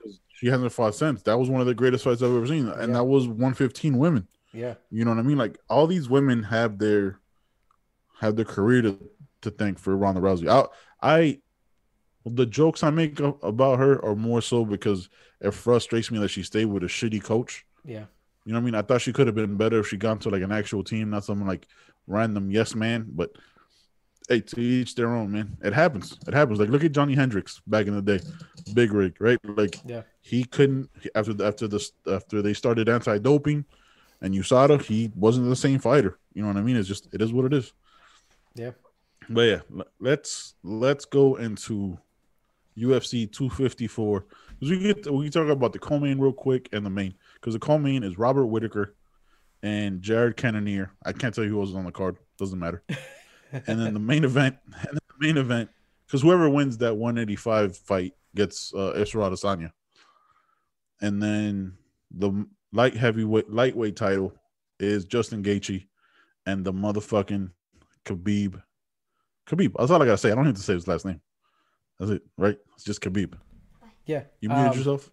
Speaker 2: 'Cause she hasn't fought since. That was one of the greatest fights I've ever seen, and
Speaker 1: yeah,
Speaker 2: that was 115 women.
Speaker 1: yeah,
Speaker 2: You know what I mean? Like all these women have their career to thank for Ronda Rousey. I the jokes I make about her are more so because it frustrates me that she stayed with a shitty coach.
Speaker 1: yeah,
Speaker 2: You know what I mean? I thought she could have been better if she got into like an actual team, not someone like random yes man. But hey, to each their own, man. It happens. It happens. Like look at Johnny Hendricks back in the day, big rig, right? Like
Speaker 1: yeah,
Speaker 2: he couldn't after they started anti-doping and USADA, he wasn't the same fighter. You know what I mean? It is what it is.
Speaker 1: yeah.
Speaker 2: But yeah, let's go into UFC 254. We talk about the co-main real quick and the main, because the co-main is Robert Whittaker and Jared Cannonier. I can't tell you who was on the card. Doesn't matter. And then the main event, because whoever wins that 185 fight gets Israel Adesanya. And then the lightweight title is Justin Gaethje and the motherfucking Khabib. That's all I gotta say. I don't need to say his last name. That's it, right? It's just Khabib.
Speaker 1: Yeah.
Speaker 2: You muted yourself?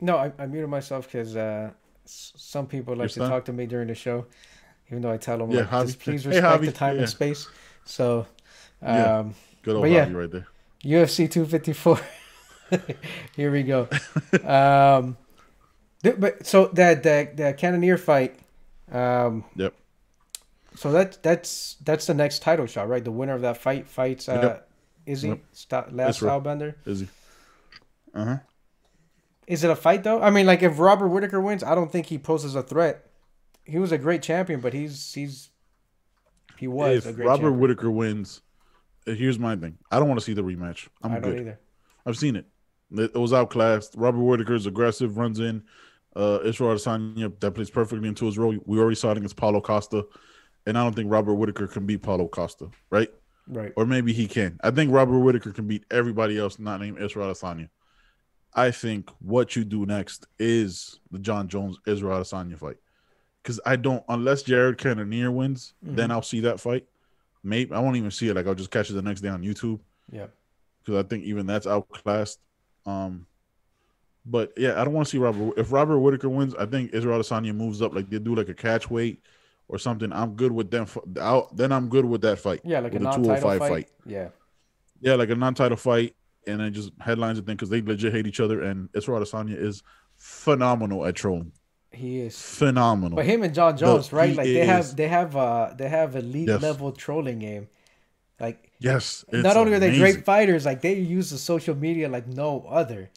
Speaker 1: No, I muted myself because some people like to talk to me during the show, even though I tell them like, just please respect the time and space. So,
Speaker 2: good old
Speaker 1: but yeah,
Speaker 2: Javi right there.
Speaker 1: UFC 254. Here we go. But so the Cannonier fight.
Speaker 2: Yep.
Speaker 1: So that's the next title shot, right? The winner of that fight fights Izzy, last Stylebender.
Speaker 2: Izzy. Uh-huh.
Speaker 1: Is it a fight though? I mean, like if Robert Whittaker wins, I don't think he poses a threat. He was a great champion, but he was
Speaker 2: if
Speaker 1: a great
Speaker 2: Robert
Speaker 1: champion.
Speaker 2: Whittaker wins, here's my thing. I don't want to see the rematch. I don't
Speaker 1: either.
Speaker 2: I've seen it. It was outclassed. Robert Whittaker is aggressive, runs in. Israel Adesanya, that plays perfectly into his role. We already saw it against Paulo Costa. And I don't think Robert Whittaker can beat Paulo Costa, right?
Speaker 1: Right.
Speaker 2: Or maybe he can. I think Robert Whittaker can beat everybody else not named Israel Adesanya. I think what you do next is the John Jones Israel Adesanya fight. Because unless Jared Cannonier wins, then I'll see that fight. Maybe I won't even see it. Like I'll just catch it the next day on YouTube.
Speaker 1: Yeah.
Speaker 2: Because I think even that's outclassed. But yeah, I don't want to see Robert. If Robert Whittaker wins, I think Israel Adesanya moves up. Like they do like a catch weight or something. I'm good with them. Then I'm good with that fight.
Speaker 1: Yeah, like
Speaker 2: with
Speaker 1: a non-title fight.
Speaker 2: Yeah, like a non-title fight, and then just headlines and things because they legit hate each other. And Israel Adesanya is phenomenal at trolling.
Speaker 1: He is
Speaker 2: phenomenal.
Speaker 1: But him and John Jones, right? Like they have elite level trolling game. Like
Speaker 2: yes,
Speaker 1: not only are they great fighters, like they use the social media like no other.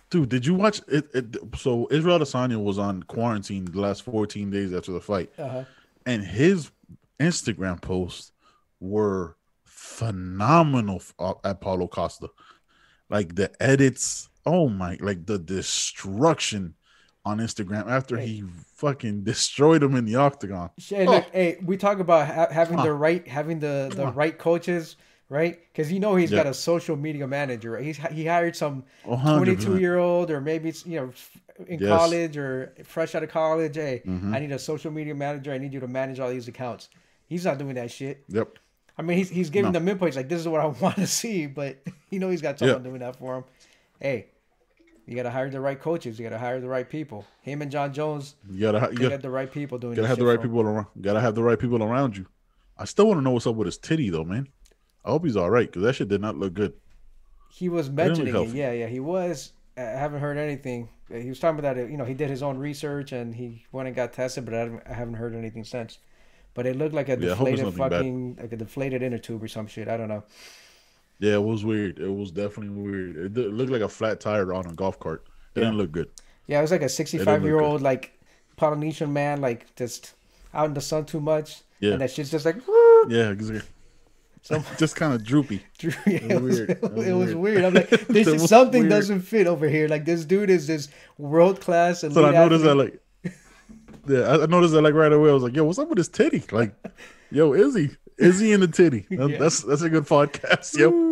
Speaker 2: Dude, did you watch it? So Israel Adesanya was on quarantine the last 14 days after the fight, and his Instagram posts were phenomenal at Paulo Costa. Like the edits, like the destruction on Instagram after he fucking destroyed him in the octagon.
Speaker 1: Hey, look, we talk about having the right coaches. Right, because he's got a social media manager. Right? He hired some 22-year-old or maybe it's in college or fresh out of college. Hey, I need a social media manager. I need you to manage all these accounts. He's not doing that shit.
Speaker 2: Yep.
Speaker 1: I mean, he's giving them input. He's like, this is what I want to see, but he's got someone doing that for him. Hey, You got to hire the right coaches. You got to hire the right people. Him and John Jones,
Speaker 2: You gotta
Speaker 1: get the right people doing.
Speaker 2: Gotta
Speaker 1: this
Speaker 2: have the
Speaker 1: shit
Speaker 2: right
Speaker 1: for him.
Speaker 2: people around. Gotta have the right people around you. I still want to know what's up with his titty though, man. I hope he's all right because that shit did not look good.
Speaker 1: He was mentioning it. Yeah, he was. I haven't heard anything. He was talking about that. You know, he did his own research and he went and got tested, but I haven't heard anything since. But it looked like a deflated like a deflated inner tube or some shit. I don't know.
Speaker 2: Yeah, it was weird. It was definitely weird. It looked like a flat tire on a golf cart. It didn't look good.
Speaker 1: Yeah, it was like a 65-year-old like Polynesian man, like just out in the sun too much.
Speaker 2: Yeah,
Speaker 1: and that shit's just like.
Speaker 2: Yeah, exactly. So just kind of droopy.
Speaker 1: It was weird. I'm like, something doesn't fit over here. Like this dude is this world class.
Speaker 2: So I noticed that like, I noticed that like right away. I was like, yo, what's up with his titty? Like, yo, is he in the titty? That's a good podcast. Yo.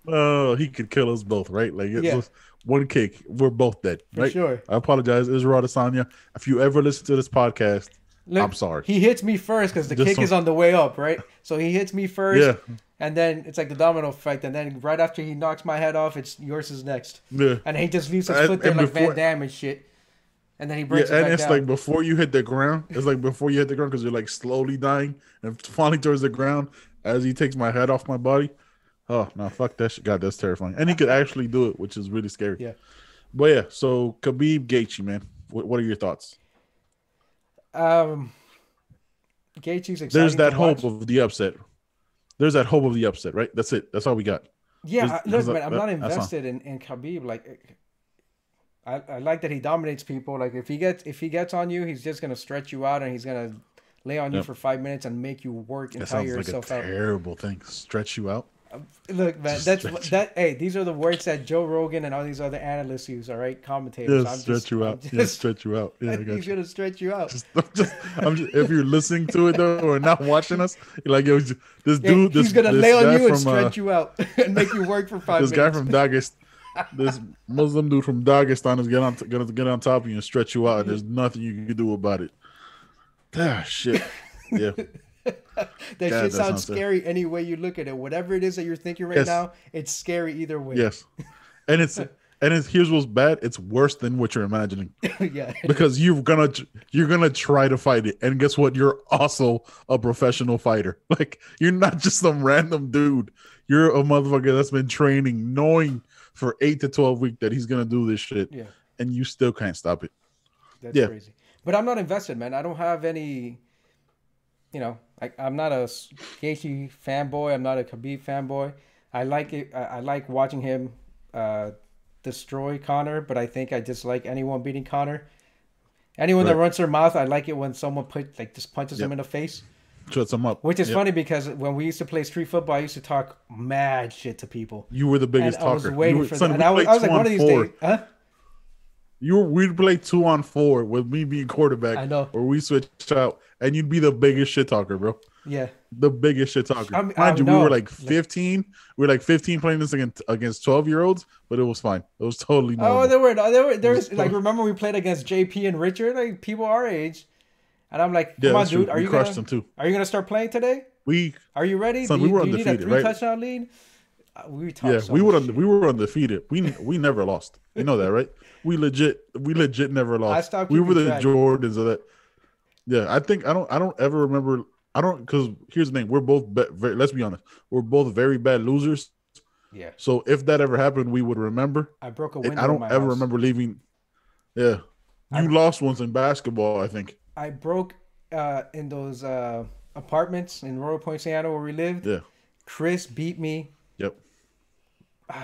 Speaker 2: Oh, he could kill us both, right? Like it's just one kick, we're both dead. Right?
Speaker 1: For sure.
Speaker 2: I apologize, Israel Adesanya. If you ever listen to this podcast, look, I'm sorry.
Speaker 1: He hits me first because the kick is on the way up, right? So he hits me first, and then it's like the domino effect, and then right after he knocks my head off, it's yours is next. Yeah. And he just leaves his foot there like Van Damme and shit. And then he breaks it back down. And it's like before you hit the ground. It's like before you hit the ground because you're like slowly dying, and finally towards the ground as he takes my head off my body. Oh no, fuck that shit. God, that's terrifying. And he could actually do it, which is really scary. Yeah. But yeah, so Khabib Gaethje, man, what are your thoughts? Gaethje's exciting.
Speaker 2: There's that hope of the upset. There's that hope of the upset, right? That's it. That's all we got.
Speaker 1: Yeah, look, man, I'm not invested in Khabib. Like, I like that he dominates people. Like, if he gets on you, he's just gonna stretch you out and he's gonna lay on you for 5 minutes and make you work and tire yourself out.
Speaker 2: Terrible thing. Stretch you out.
Speaker 1: Look, man, hey, these are the words that Joe Rogan and all these other analysts use. All right, commentators.
Speaker 2: Yeah, stretch you out. Stretch you out. Yeah,
Speaker 1: he's gonna stretch you out.
Speaker 2: If you're listening to it though, or not watching us, you're like, yo, this dude,
Speaker 1: he's gonna lay on you and stretch you out and make you work for 5 minutes.
Speaker 2: This guy from Dagestan, this Muslim dude from Dagestan is gonna get on top of you and stretch you out. And there's nothing you can do about it. Ah, shit. Yeah.
Speaker 1: That shit sounds scary any way you look at it. Whatever it is that you're thinking right now, it's scary either way.
Speaker 2: Yes. And here's what's bad. It's worse than what you're imagining.
Speaker 1: Yeah.
Speaker 2: Because you're gonna try to fight it. And guess what? You're also a professional fighter. Like, you're not just some random dude. You're a motherfucker that's been training, knowing for 8 to 12 weeks that he's gonna do this shit. Yeah. And you still can't stop it.
Speaker 1: That's crazy. But I'm not invested, man. I don't have any, I'm not a Gaethje fanboy. I'm not a Khabib fanboy. I like it. I like watching him destroy Conor, but I think I dislike anyone beating Conor. Anyone that runs their mouth, I like it when someone just punches him in the face.
Speaker 2: Shuts him up.
Speaker 1: Which is funny because when we used to play street football, I used to talk mad shit to people.
Speaker 2: You were the biggest talker. I was
Speaker 1: waiting for that. And I was like, one of these days, huh?
Speaker 2: We'd play 2-on-4 with me being quarterback.
Speaker 1: I know.
Speaker 2: Or we switch out, and you'd be the biggest shit talker, bro.
Speaker 1: Yeah.
Speaker 2: The biggest shit talker. Mind you, we were like 15. We were like 15 playing this against 12-year-olds, but it was fine. It was totally normal.
Speaker 1: Oh, there was like, remember we played against JP and Richard, like people our age, and I'm like, come on, dude, are you gonna start playing today? Are you ready?
Speaker 2: Son, we were undefeated, right?
Speaker 1: 3-touchdown lead.
Speaker 2: We were undefeated. We never lost. You know that, right? We legit never lost. We were the Jordans of that. Yeah, I don't ever remember. Because here's the thing. We're both let's be honest. We're both very bad losers.
Speaker 1: Yeah.
Speaker 2: So if that ever happened, we would remember.
Speaker 1: I broke a window.
Speaker 2: I don't ever remember leaving. Yeah. You lost once in basketball, I think.
Speaker 1: I broke in those apartments in Royal Point, Seattle, where we lived.
Speaker 2: Yeah.
Speaker 1: Chris beat me.
Speaker 2: Yep.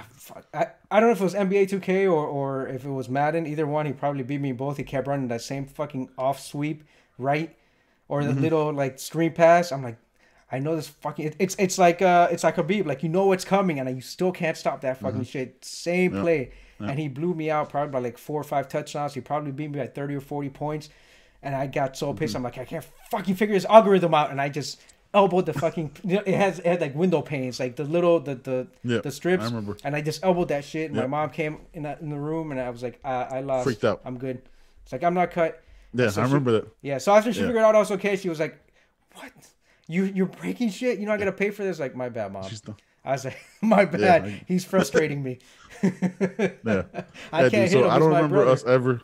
Speaker 1: Fuck. I don't know if it was NBA 2K or if it was Madden. Either one, he probably beat me both. He kept running that same fucking off sweep, right? Or the little like screen pass. I'm like, I know this fucking. It's like Khabib. Like, you know what's coming, and you still can't stop that fucking shit. Same play, and he blew me out probably by like 4 or 5 touchdowns. He probably beat me by 30 or 40 points, and I got so pissed. I'm like, I can't fucking figure this algorithm out, and I just elbowed the fucking. It had like window panes, like the little the strips.
Speaker 2: I remember.
Speaker 1: And I just elbowed that shit. And my mom came in the room, and I was like, I lost.
Speaker 2: Freaked out.
Speaker 1: I'm good. It's like, I'm not cut.
Speaker 2: Yeah, so I remember that.
Speaker 1: Yeah, so after she figured out I was okay, she was like, "What? You're breaking shit? You're not gonna pay for this?" Like, my bad, mom. I was like, my bad.
Speaker 2: Yeah,
Speaker 1: He's frustrating me.
Speaker 2: yeah,
Speaker 1: I
Speaker 2: yeah,
Speaker 1: can't
Speaker 2: dude.
Speaker 1: hit
Speaker 2: So
Speaker 1: him.
Speaker 2: I
Speaker 1: He's
Speaker 2: don't
Speaker 1: my
Speaker 2: remember
Speaker 1: brother.
Speaker 2: us ever.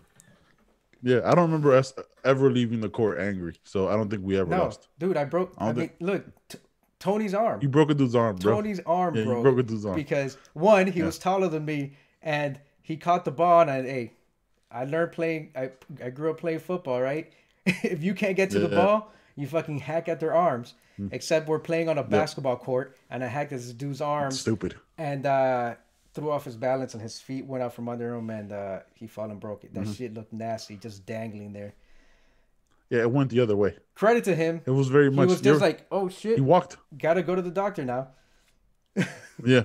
Speaker 2: Yeah, I don't remember us ever leaving the court angry. So I don't think we ever
Speaker 1: No,
Speaker 2: lost.
Speaker 1: dude, I broke.
Speaker 2: I
Speaker 1: I
Speaker 2: don't
Speaker 1: mean,
Speaker 2: think
Speaker 1: look, Tony's arm.
Speaker 2: you broke a dude's arm, bro.
Speaker 1: Tony's arm
Speaker 2: Yeah, you
Speaker 1: broke
Speaker 2: broke a dude's arm.
Speaker 1: because one, he
Speaker 2: Yeah,
Speaker 1: was taller than me, and he caught the ball. And hey, I learned playing. I grew up playing football, right? If you can't get to the
Speaker 2: yeah,
Speaker 1: ball, you fucking hack at their arms.
Speaker 2: mm,
Speaker 1: Except we're playing on a
Speaker 2: yep.
Speaker 1: basketball court, and I hacked at this dude's
Speaker 2: It's
Speaker 1: arms
Speaker 2: stupid.
Speaker 1: and threw off his balance, and his feet went out from under him, and he fell and broke it. That
Speaker 2: Hmm.
Speaker 1: shit looked nasty, just dangling there.
Speaker 2: Yeah, it went the other way.
Speaker 1: Credit to him.
Speaker 2: It was very
Speaker 1: He
Speaker 2: much.
Speaker 1: was just like, "Oh
Speaker 2: He
Speaker 1: shit,
Speaker 2: walked.
Speaker 1: gotta go to the doctor now."
Speaker 2: Yeah,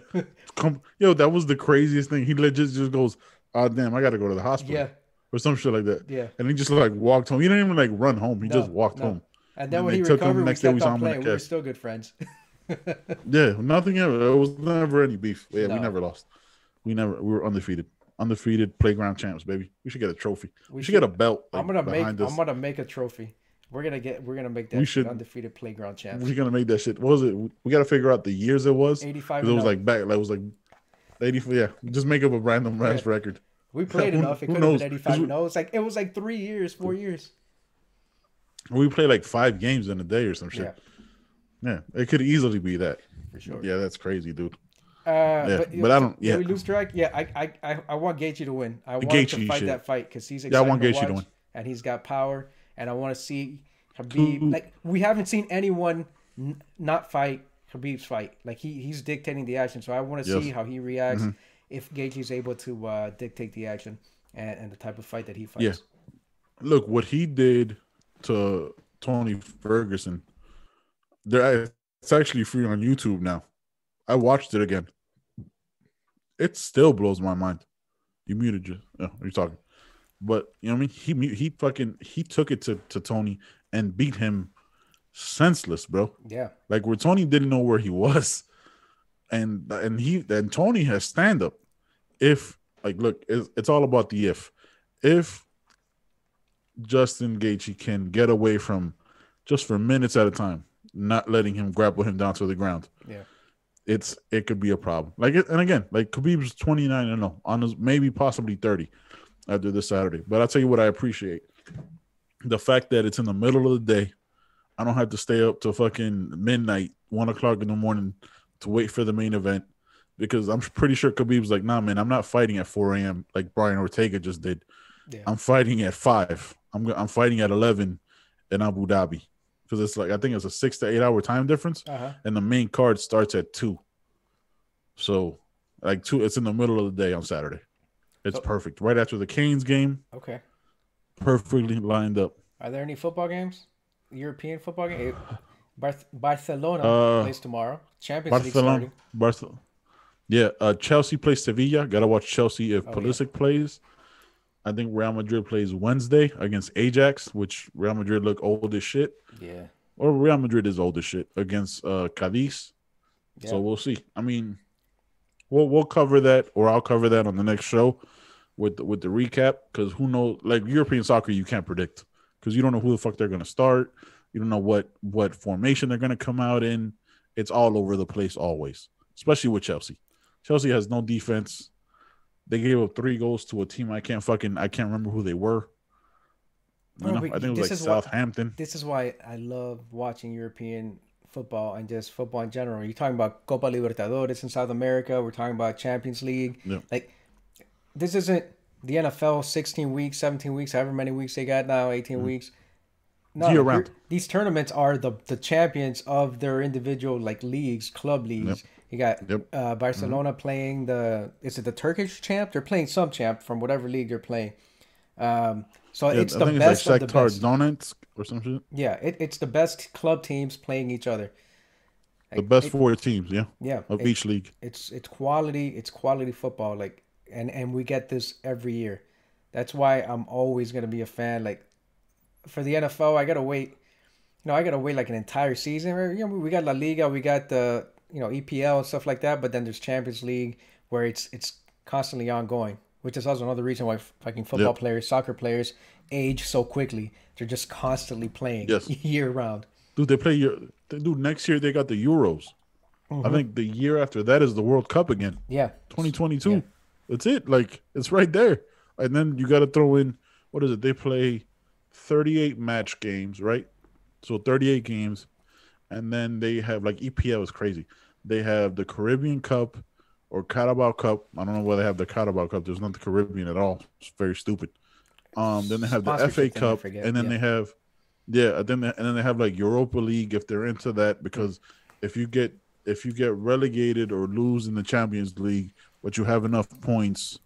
Speaker 2: yo, that was the craziest thing. He legit just goes, "Oh damn, I got to go to the hospital."
Speaker 1: Yeah,
Speaker 2: Or some shit like that.
Speaker 1: yeah.
Speaker 2: And he just like walked home. He didn't even like run home. He just
Speaker 1: No,
Speaker 2: walked
Speaker 1: no.
Speaker 2: home.
Speaker 1: And
Speaker 2: And
Speaker 1: then
Speaker 2: then
Speaker 1: when
Speaker 2: they
Speaker 1: he
Speaker 2: took him.
Speaker 1: recovered, we
Speaker 2: Next day we
Speaker 1: kept
Speaker 2: saw
Speaker 1: on
Speaker 2: him in the
Speaker 1: playing. We were
Speaker 2: cast.
Speaker 1: still good friends.
Speaker 2: Yeah, nothing ever. It was never any beef. Yeah, we
Speaker 1: No,
Speaker 2: never lost. We were undefeated. Undefeated playground champs, baby. We should get a trophy.
Speaker 1: we
Speaker 2: We should get a
Speaker 1: should.
Speaker 2: belt
Speaker 1: I'm
Speaker 2: like
Speaker 1: gonna make.
Speaker 2: behind
Speaker 1: I'm
Speaker 2: us.
Speaker 1: gonna make a trophy. We're gonna make
Speaker 2: We
Speaker 1: that shit
Speaker 2: should.
Speaker 1: undefeated playground champs.
Speaker 2: We're gonna make that shit. What was it? We got to figure out the years it was
Speaker 1: 85
Speaker 2: because it
Speaker 1: and
Speaker 2: was
Speaker 1: up.
Speaker 2: like back. Like it was like 80. Yeah, just make up a random
Speaker 1: Yeah,
Speaker 2: ass record.
Speaker 1: we played enough. It
Speaker 2: Who
Speaker 1: could have been
Speaker 2: knows?
Speaker 1: 85. No, it was like 3 years, 4 years.
Speaker 2: We play like 5 games in a day or some shit.
Speaker 1: Yeah,
Speaker 2: Yeah, it could easily be that.
Speaker 1: for sure.
Speaker 2: Yeah, that's crazy, dude. Yeah,
Speaker 1: But
Speaker 2: but I don't.
Speaker 1: did
Speaker 2: Yeah,
Speaker 1: we lose track? Yeah, I want Gaethje to win. I want him to
Speaker 2: Gaethje
Speaker 1: fight
Speaker 2: shit.
Speaker 1: that fight because he's
Speaker 2: Yeah, I
Speaker 1: exciting
Speaker 2: want
Speaker 1: to
Speaker 2: Gaethje to
Speaker 1: watch,
Speaker 2: win.
Speaker 1: and he's got power. And I want to see Khabib.
Speaker 2: Who?
Speaker 1: Like we haven't seen anyone not fight Khabib's fight. Like he's dictating the action. So I want to see
Speaker 2: Yes.
Speaker 1: how he reacts
Speaker 2: Hmm.
Speaker 1: if Gaethje's able to dictate the action and the type of fight that he
Speaker 2: Yeah.
Speaker 1: fights.
Speaker 2: Look what he did to Tony Ferguson. It's actually free on YouTube now. I watched it again. It still blows my mind. You muted you. Oh, you're talking. But you know what I mean? He took it to Tony and beat him senseless, bro.
Speaker 1: Yeah,
Speaker 2: Like where Tony didn't know where he was. And Tony has stand up. If like look, it's all about the if. If Justin Gaethje can get away from just for minutes at a time, not letting him grapple him down to the ground.
Speaker 1: yeah.
Speaker 2: It could be a problem. And again, like Khabib's 29-0 on his maybe possibly 30 after this Saturday. But I'll tell you what I appreciate. The fact that it's in the middle of the day. I don't have to stay up till fucking midnight, 1 o'clock in the morning to wait for the main event. Because I'm pretty sure Khabib's like, nah, man, I'm not fighting at 4 a.m. like Brian Ortega just did.
Speaker 1: Yeah.
Speaker 2: I'm fighting at 5. I'm fighting at 11 in Abu Dhabi. Because it's like I think it's a 6 to 8 hour time difference.
Speaker 1: Uh-huh.
Speaker 2: And the main card starts at 2. So like 2, it's in the middle of the day on Saturday. It's perfect. Right after the Canes game.
Speaker 1: Okay.
Speaker 2: Perfectly lined up.
Speaker 1: Are there any football games? European football game? Barcelona plays tomorrow. Champions League starting.
Speaker 2: Barcelona. Yeah, Chelsea plays Sevilla. Gotta watch Chelsea if Pulisic plays. I think Real Madrid plays Wednesday against Ajax, which Real Madrid look old as shit.
Speaker 1: Yeah.
Speaker 2: Or Real Madrid is old as shit against Cadiz.
Speaker 1: Yeah.
Speaker 2: So we'll see. I mean, we'll cover that, or I'll cover that on the next show with the recap. Because who knows? Like European soccer, you can't predict because you don't know who the fuck they're gonna start. You don't know what formation they're gonna come out in. It's all over the place always, especially with Chelsea. Chelsea has no defense. They gave up 3 goals to a team I can't remember who they were. You know, I think it was like Southampton.
Speaker 1: This is why I love watching European football and just football in general. You're talking about Copa Libertadores in South America. We're talking about Champions League.
Speaker 2: Yeah.
Speaker 1: Like, this isn't the NFL 16 weeks, 17 weeks, however many weeks they got now, 18 weeks. No,
Speaker 2: Year round.
Speaker 1: These tournaments are the champions of their individual like leagues, club leagues.
Speaker 2: Yep.
Speaker 1: You got Barcelona playing is it the Turkish champ? They're playing some champ from whatever league they're playing. So it's the best of the best.
Speaker 2: Donetsk or some shit.
Speaker 1: Yeah, it's the best club teams playing each other.
Speaker 2: The best 4 teams, of each league.
Speaker 1: It's quality football, like, and we get this every year. That's why I'm always gonna be a fan. Like, for the NFL, I gotta wait. I gotta wait like an entire season. We got La Liga, we got the EPL and stuff like that, but then there's Champions League where it's constantly ongoing, which is also another reason why fucking football players, soccer players age so quickly. They're just constantly playing year round.
Speaker 2: Dude, next year they got the Euros. I
Speaker 1: Mm-hmm.
Speaker 2: think the year after that is the World Cup again,
Speaker 1: Yeah. Yeah.
Speaker 2: 2022. That's it. Like it's right there. And then you got to throw in what is it? They play 38 match games, right? So 38 games, and then they have like EPL is crazy. They have the Caribbean Cup or Carabao Cup. I don't know why they have the Carabao Cup. There's not the Caribbean at all. It's very stupid. Then they have the FA
Speaker 1: Sponsorship thing, I
Speaker 2: Cup,
Speaker 1: forget.
Speaker 2: and then
Speaker 1: Yeah.
Speaker 2: they have and then they have like Europa League if they're into that
Speaker 1: Mm.
Speaker 2: because if you get if you get relegated or lose in the Champions League, but you have enough points,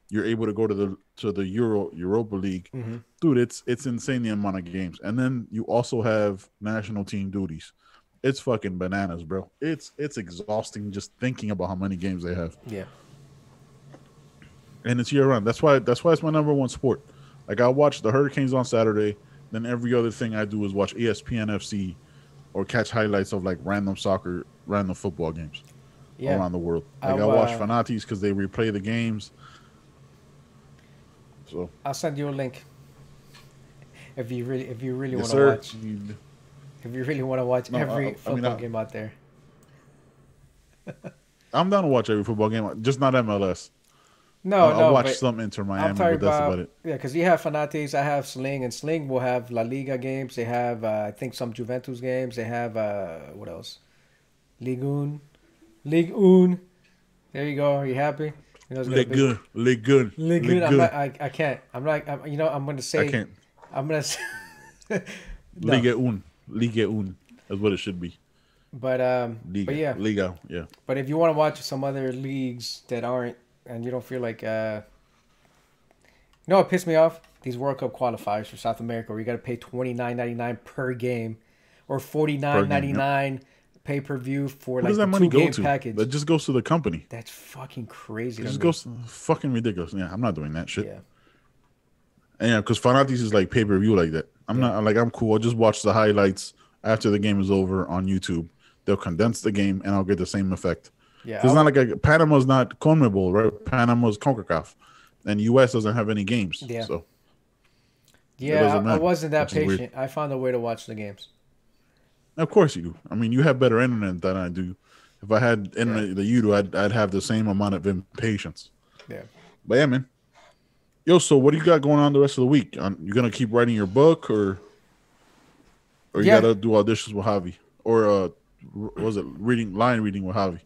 Speaker 2: you're able to go to the Europa League.
Speaker 1: Mm-hmm.
Speaker 2: Dude, it's insane the amount of games. And then you also have national team duties. It's fucking bananas, bro. It's exhausting just thinking about how many games they have.
Speaker 1: Yeah.
Speaker 2: And it's year round. That's why it's my number one sport. Like I watch the Hurricanes on Saturday, then every other thing I do is watch ESPN FC or catch highlights of like random football games
Speaker 1: Yeah.
Speaker 2: around the world. Like I
Speaker 1: I'll
Speaker 2: watch
Speaker 1: uh,
Speaker 2: Fanatis because they replay the games. So
Speaker 1: I'll send you a link if you really
Speaker 2: yes,
Speaker 1: want to
Speaker 2: sir.
Speaker 1: watch if you really want to watch
Speaker 2: No,
Speaker 1: every
Speaker 2: I mean
Speaker 1: football game out there.
Speaker 2: I'm down to watch every football game, just not MLS.
Speaker 1: No,
Speaker 2: I'll
Speaker 1: no,
Speaker 2: watch
Speaker 1: but
Speaker 2: some Inter
Speaker 1: I'm
Speaker 2: Miami,
Speaker 1: talking
Speaker 2: but that's about
Speaker 1: about
Speaker 2: it.
Speaker 1: yeah, because you have Fanatis, I have Sling, and Sling will have La Liga games. They have I think some Juventus games. They have what else? Ligue 1. Ligue 1. There you go. Are you happy? You know, it's got a
Speaker 2: Ligue
Speaker 1: big
Speaker 2: 1, Ligue 1,
Speaker 1: Ligue 1.
Speaker 2: Ligue 1.
Speaker 1: I can't. I'm not. You know, I'm gonna
Speaker 2: I
Speaker 1: say.
Speaker 2: can't.
Speaker 1: I'm gonna. Say, no,
Speaker 2: Ligue 1, Ligue 1. That's what it should be.
Speaker 1: but
Speaker 2: Liga,
Speaker 1: yeah.
Speaker 2: Liga, yeah.
Speaker 1: But if you want to watch some other leagues that aren't, and you don't feel like, you know what pissed me off? These World Cup qualifiers for South America, where you got to pay $29.99 per game, or forty
Speaker 2: Per
Speaker 1: nine ninety
Speaker 2: game. Yep.
Speaker 1: nine pay per view for
Speaker 2: Who does
Speaker 1: like the
Speaker 2: that money
Speaker 1: two
Speaker 2: go
Speaker 1: game
Speaker 2: to?
Speaker 1: package.
Speaker 2: That just goes to the company.
Speaker 1: That's fucking crazy
Speaker 2: It
Speaker 1: to
Speaker 2: just
Speaker 1: me.
Speaker 2: goes fucking ridiculous. Yeah, I'm not doing that shit.
Speaker 1: Yeah,
Speaker 2: And yeah, because Fanatis is like pay per view like that. I'm
Speaker 1: yeah,
Speaker 2: not like I'm cool. I'll just watch the highlights after the game is over on YouTube. They'll condense the game and I'll get the same effect.
Speaker 1: yeah.
Speaker 2: Because it's not like Panama's not CONMEBOL, right? Panama's CONCACAF, and US doesn't have any games,
Speaker 1: Yeah,
Speaker 2: so it
Speaker 1: yeah.
Speaker 2: doesn't
Speaker 1: I
Speaker 2: matter,
Speaker 1: wasn't that
Speaker 2: which is weird.
Speaker 1: patient. I found a way to watch the games.
Speaker 2: Of course you do. I mean, you have better internet than I do. If I had
Speaker 1: Yeah,
Speaker 2: internet that you do, I'd have the same amount of impatience.
Speaker 1: yeah.
Speaker 2: But yeah, man. Yo, so what do you got going on the rest of the week? You gonna keep writing your book, or you
Speaker 1: Yeah,
Speaker 2: gotta do auditions with Javi, or what was it line reading with Javi?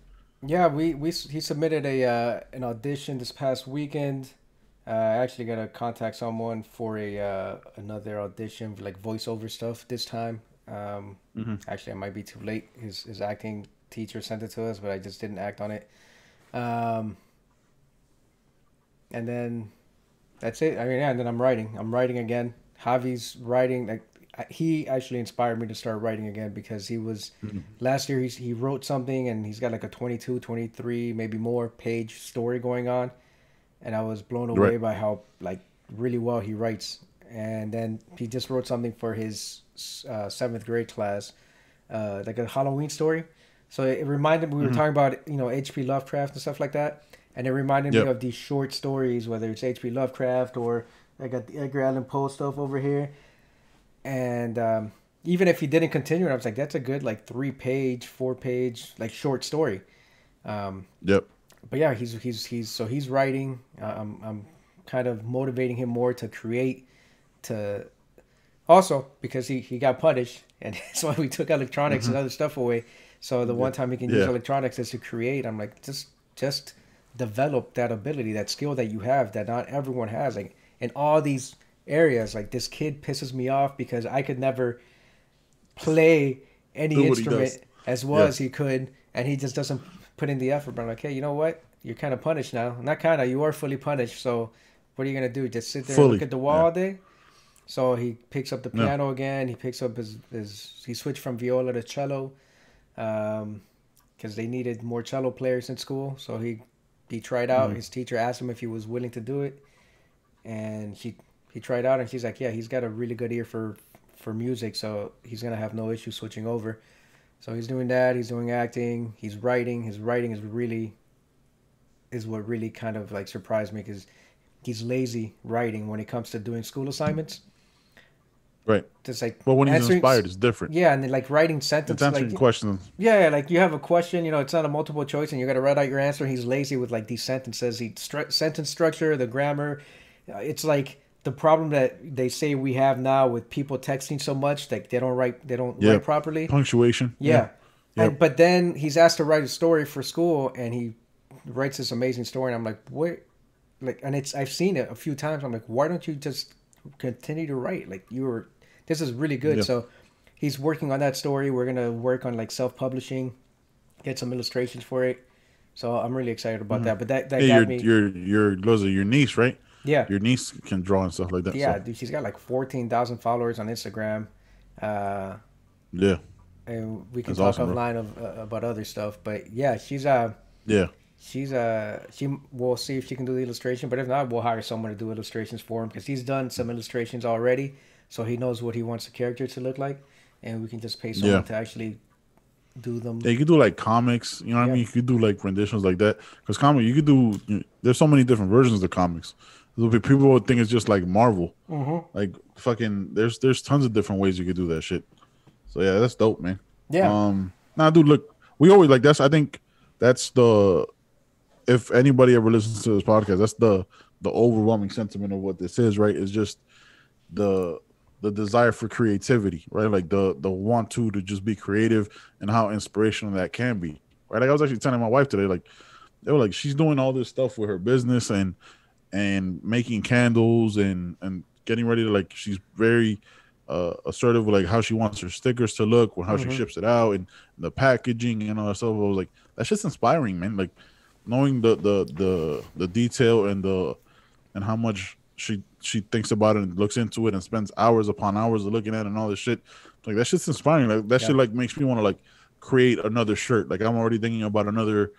Speaker 1: yeah. He submitted a an audition this past weekend. I actually gotta contact someone for a another audition for like voiceover stuff this time.
Speaker 2: Mm-hmm.
Speaker 1: Actually, I might be too late. His acting teacher sent it to us, but I just didn't act on it. Um, and then that's it. I mean, yeah. And then I'm writing. I'm writing again. Javi's writing. Like he actually inspired me to start writing again because he was last year. He wrote something and he's got like a 22, 23, maybe more page story going on, and I was blown
Speaker 2: Right.
Speaker 1: away by how like really well he writes. And then he just wrote something for his seventh grade class, like a Halloween story. So it reminded me we were
Speaker 2: Mm-hmm.
Speaker 1: talking about H.P. Lovecraft and stuff like that, and it reminded me
Speaker 2: Yep.
Speaker 1: of these short stories, whether it's H.P. Lovecraft or I got the Edgar Allan Poe stuff over here. And even if he didn't continue it, I was like, that's a good like 3 page, 4 page like short story. Um,
Speaker 2: Yep.
Speaker 1: but yeah, he's writing. I'm kind of motivating him more to create. To also because he got punished, and that's why we took electronics
Speaker 2: Mm-hmm.
Speaker 1: and other stuff away. So the one time he can use
Speaker 2: Yeah.
Speaker 1: electronics is to create. I'm like, just develop that ability, that skill that you have that not everyone has. Like in all these areas, like this kid pisses me off because I could never play
Speaker 2: Do
Speaker 1: any
Speaker 2: what he
Speaker 1: instrument
Speaker 2: does.
Speaker 1: as well
Speaker 2: Yeah.
Speaker 1: as he could, and he just doesn't put in the effort. But I'm like, hey, you know what? You're kind of punished now. Not kind of. You are fully punished. So what are you gonna do? Just sit there and look
Speaker 2: Fully.
Speaker 1: at the wall
Speaker 2: Yeah.
Speaker 1: all day? So he picks up the
Speaker 2: No.
Speaker 1: piano again. He picks up his he switched from viola to cello, because they needed more cello players in school. So he tried out.
Speaker 2: Mm-hmm.
Speaker 1: His teacher asked him if he was willing to do it, and he tried out, and she's like, yeah, he's got a really good ear for music, so he's gonna have no issue switching over. So he's doing that. He's doing acting. He's writing. His writing is what really kind of like surprised me because he's lazy writing when it comes to doing school assignments.
Speaker 2: Right.
Speaker 1: just like
Speaker 2: But when he's
Speaker 1: answering.
Speaker 2: inspired, it's different.
Speaker 1: Yeah, and then like writing
Speaker 2: It's
Speaker 1: sentences,
Speaker 2: answering
Speaker 1: like
Speaker 2: questions.
Speaker 1: yeah, like you have a question, it's not a multiple choice, and you got to write out your answer. He's lazy with like these sentences, sentence structure, the grammar. It's like the problem that they say we have now with people texting so much, like they don't
Speaker 2: Yeah.
Speaker 1: write properly.
Speaker 2: Punctuation. Yeah.
Speaker 1: Yeah,
Speaker 2: Yep.
Speaker 1: but then he's asked to write a story for school, and he writes this amazing story, and I'm like, what? Like, and I've seen it a few times. I'm like, why don't you just continue to write? Like, this is really good.
Speaker 2: Yeah.
Speaker 1: So he's working on that story. We're gonna work on like self-publishing, get some illustrations for it. So I'm really excited about that. But that
Speaker 2: Yeah,
Speaker 1: got me.
Speaker 2: those are your niece, right?
Speaker 1: Yeah,
Speaker 2: Your niece can draw and stuff like that.
Speaker 1: yeah,
Speaker 2: So
Speaker 1: dude, she's got like 14,000 followers on Instagram. Uh,
Speaker 2: yeah,
Speaker 1: and we can
Speaker 2: that's
Speaker 1: talk
Speaker 2: awesome, bro.
Speaker 1: offline about other stuff. But yeah,
Speaker 2: Yeah,
Speaker 1: she we'll see if she can do the illustration, but if not, we'll hire someone to do illustrations for him because he's done some illustrations already, so he knows what he wants the character to look like, and we can just pay
Speaker 2: yeah.
Speaker 1: someone to actually do them.
Speaker 2: Yeah, you could do like comics. You know what I
Speaker 1: Yeah.
Speaker 2: mean? You could do like renditions like that. Because comic, you could do. There's so many different versions of comics. People would think it's just like Marvel.
Speaker 1: Mm-hmm.
Speaker 2: Like fucking. There's tons of different ways you could do that shit. So yeah, that's dope, man.
Speaker 1: Yeah.
Speaker 2: Now, dude, look, we always like that's. I think that's the. If anybody ever listens to this podcast, that's the overwhelming sentiment of what this is, right? It's just the desire for creativity, right? Like the want to just be creative and how inspirational that can be, right? Like I was actually telling my wife today, like they were like she's doing all this stuff with her business and making candles and getting ready to like she's very assertive with like how she wants her stickers to look or how she
Speaker 1: Mm-hmm.
Speaker 2: ships it out and the packaging and all that stuff. I was like, that's just inspiring, man. Like knowing the detail and how much she thinks about it and looks into it and spends hours upon hours of looking at it and all this shit. Like that shit's inspiring. Like that shit like makes me want to like create another shirt. Like I'm already thinking about another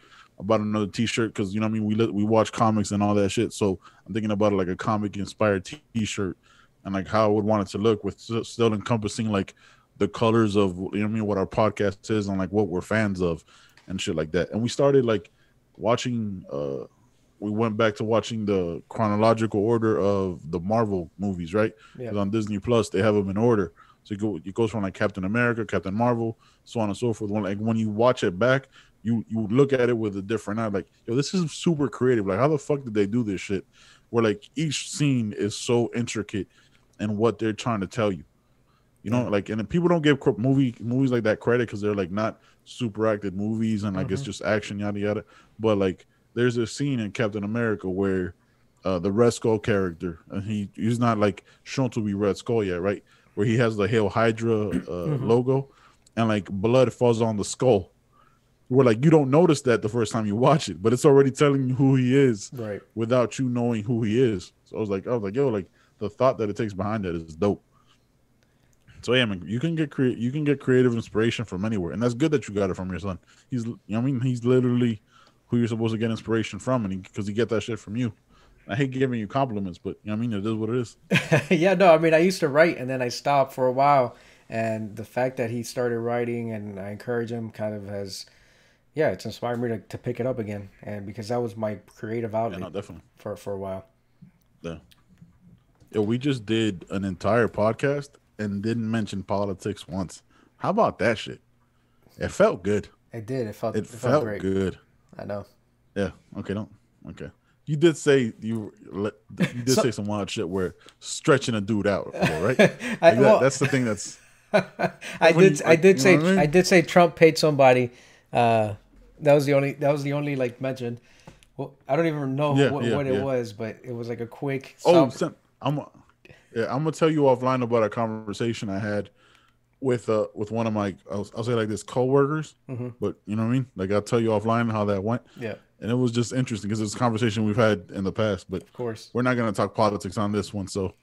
Speaker 2: t-shirt because you know what I mean we watch comics and all that shit. So I'm thinking about like a comic inspired t-shirt and like how I would want it to look with still encompassing like the colors of you know what I mean what our podcast is and like what we're fans of and shit like that. And we started like watching we went back to watching the chronological order of the Marvel movies, right? Because on Disney Plus they have them in order. So it goes from like Captain America, Captain Marvel, so on and so forth. When you watch it back, you look at it with a different eye. Like, yo, this is super creative. Like, how the fuck did they do this shit? Where like each scene is so intricate in what they're trying to tell you. You know, like, and people don't give movies like that credit because they're like not super acted movies and like it's just action yada yada. But like, there's a scene in Captain America where the Red Skull character and he's not like shown to be Red Skull yet, right? Where he has the Hail Hydra logo and like blood falls on the skull. Where like you don't notice that the first time you watch it, but it's already telling you who he is,
Speaker 1: Right.
Speaker 2: without you knowing who he is. So I was like, yo, like the thought that it takes behind that is dope. So yeah, man, you can get creative inspiration from anywhere, and that's good that you got it from your son. He's, you know what I mean, he's literally who you're supposed to get inspiration from, and because he get that shit from you. I hate giving you compliments, but you know what I mean, it is what it is.
Speaker 1: Yeah, no, I mean, I used to write and then I stopped for a while. And the fact that he started writing and I encourage him kind of it's inspired me to pick it up again. And because that was my creative
Speaker 2: Yeah,
Speaker 1: outlet
Speaker 2: no, definitely.
Speaker 1: for a while.
Speaker 2: Yeah. Yeah, we just did an entire podcast and didn't mention politics once. How about that shit? It felt good.
Speaker 1: It did.
Speaker 2: It
Speaker 1: felt
Speaker 2: felt
Speaker 1: great.
Speaker 2: good.
Speaker 1: I know.
Speaker 2: Yeah. Okay. Okay. You did say say some wild shit where stretching a dude out, right? That's the thing. That's
Speaker 1: I
Speaker 2: I
Speaker 1: did say Trump paid somebody. That was the only like mention. Well, I don't even know what it was, but it was like a quick.
Speaker 2: I'm gonna tell you offline about a conversation I had with one of my I'll say like this coworkers, but you know what I mean. Like I'll tell you offline how that went.
Speaker 1: Yeah.
Speaker 2: And it was just interesting because it's a conversation we've had in the past, but
Speaker 1: of course
Speaker 2: we're not gonna talk politics on this one. So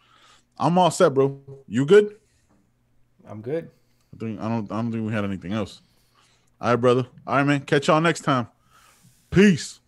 Speaker 2: I'm all set, bro. You good?
Speaker 1: I'm good.
Speaker 2: I don't think we had anything else. All right, brother. All right, man. Catch y'all next time. Peace.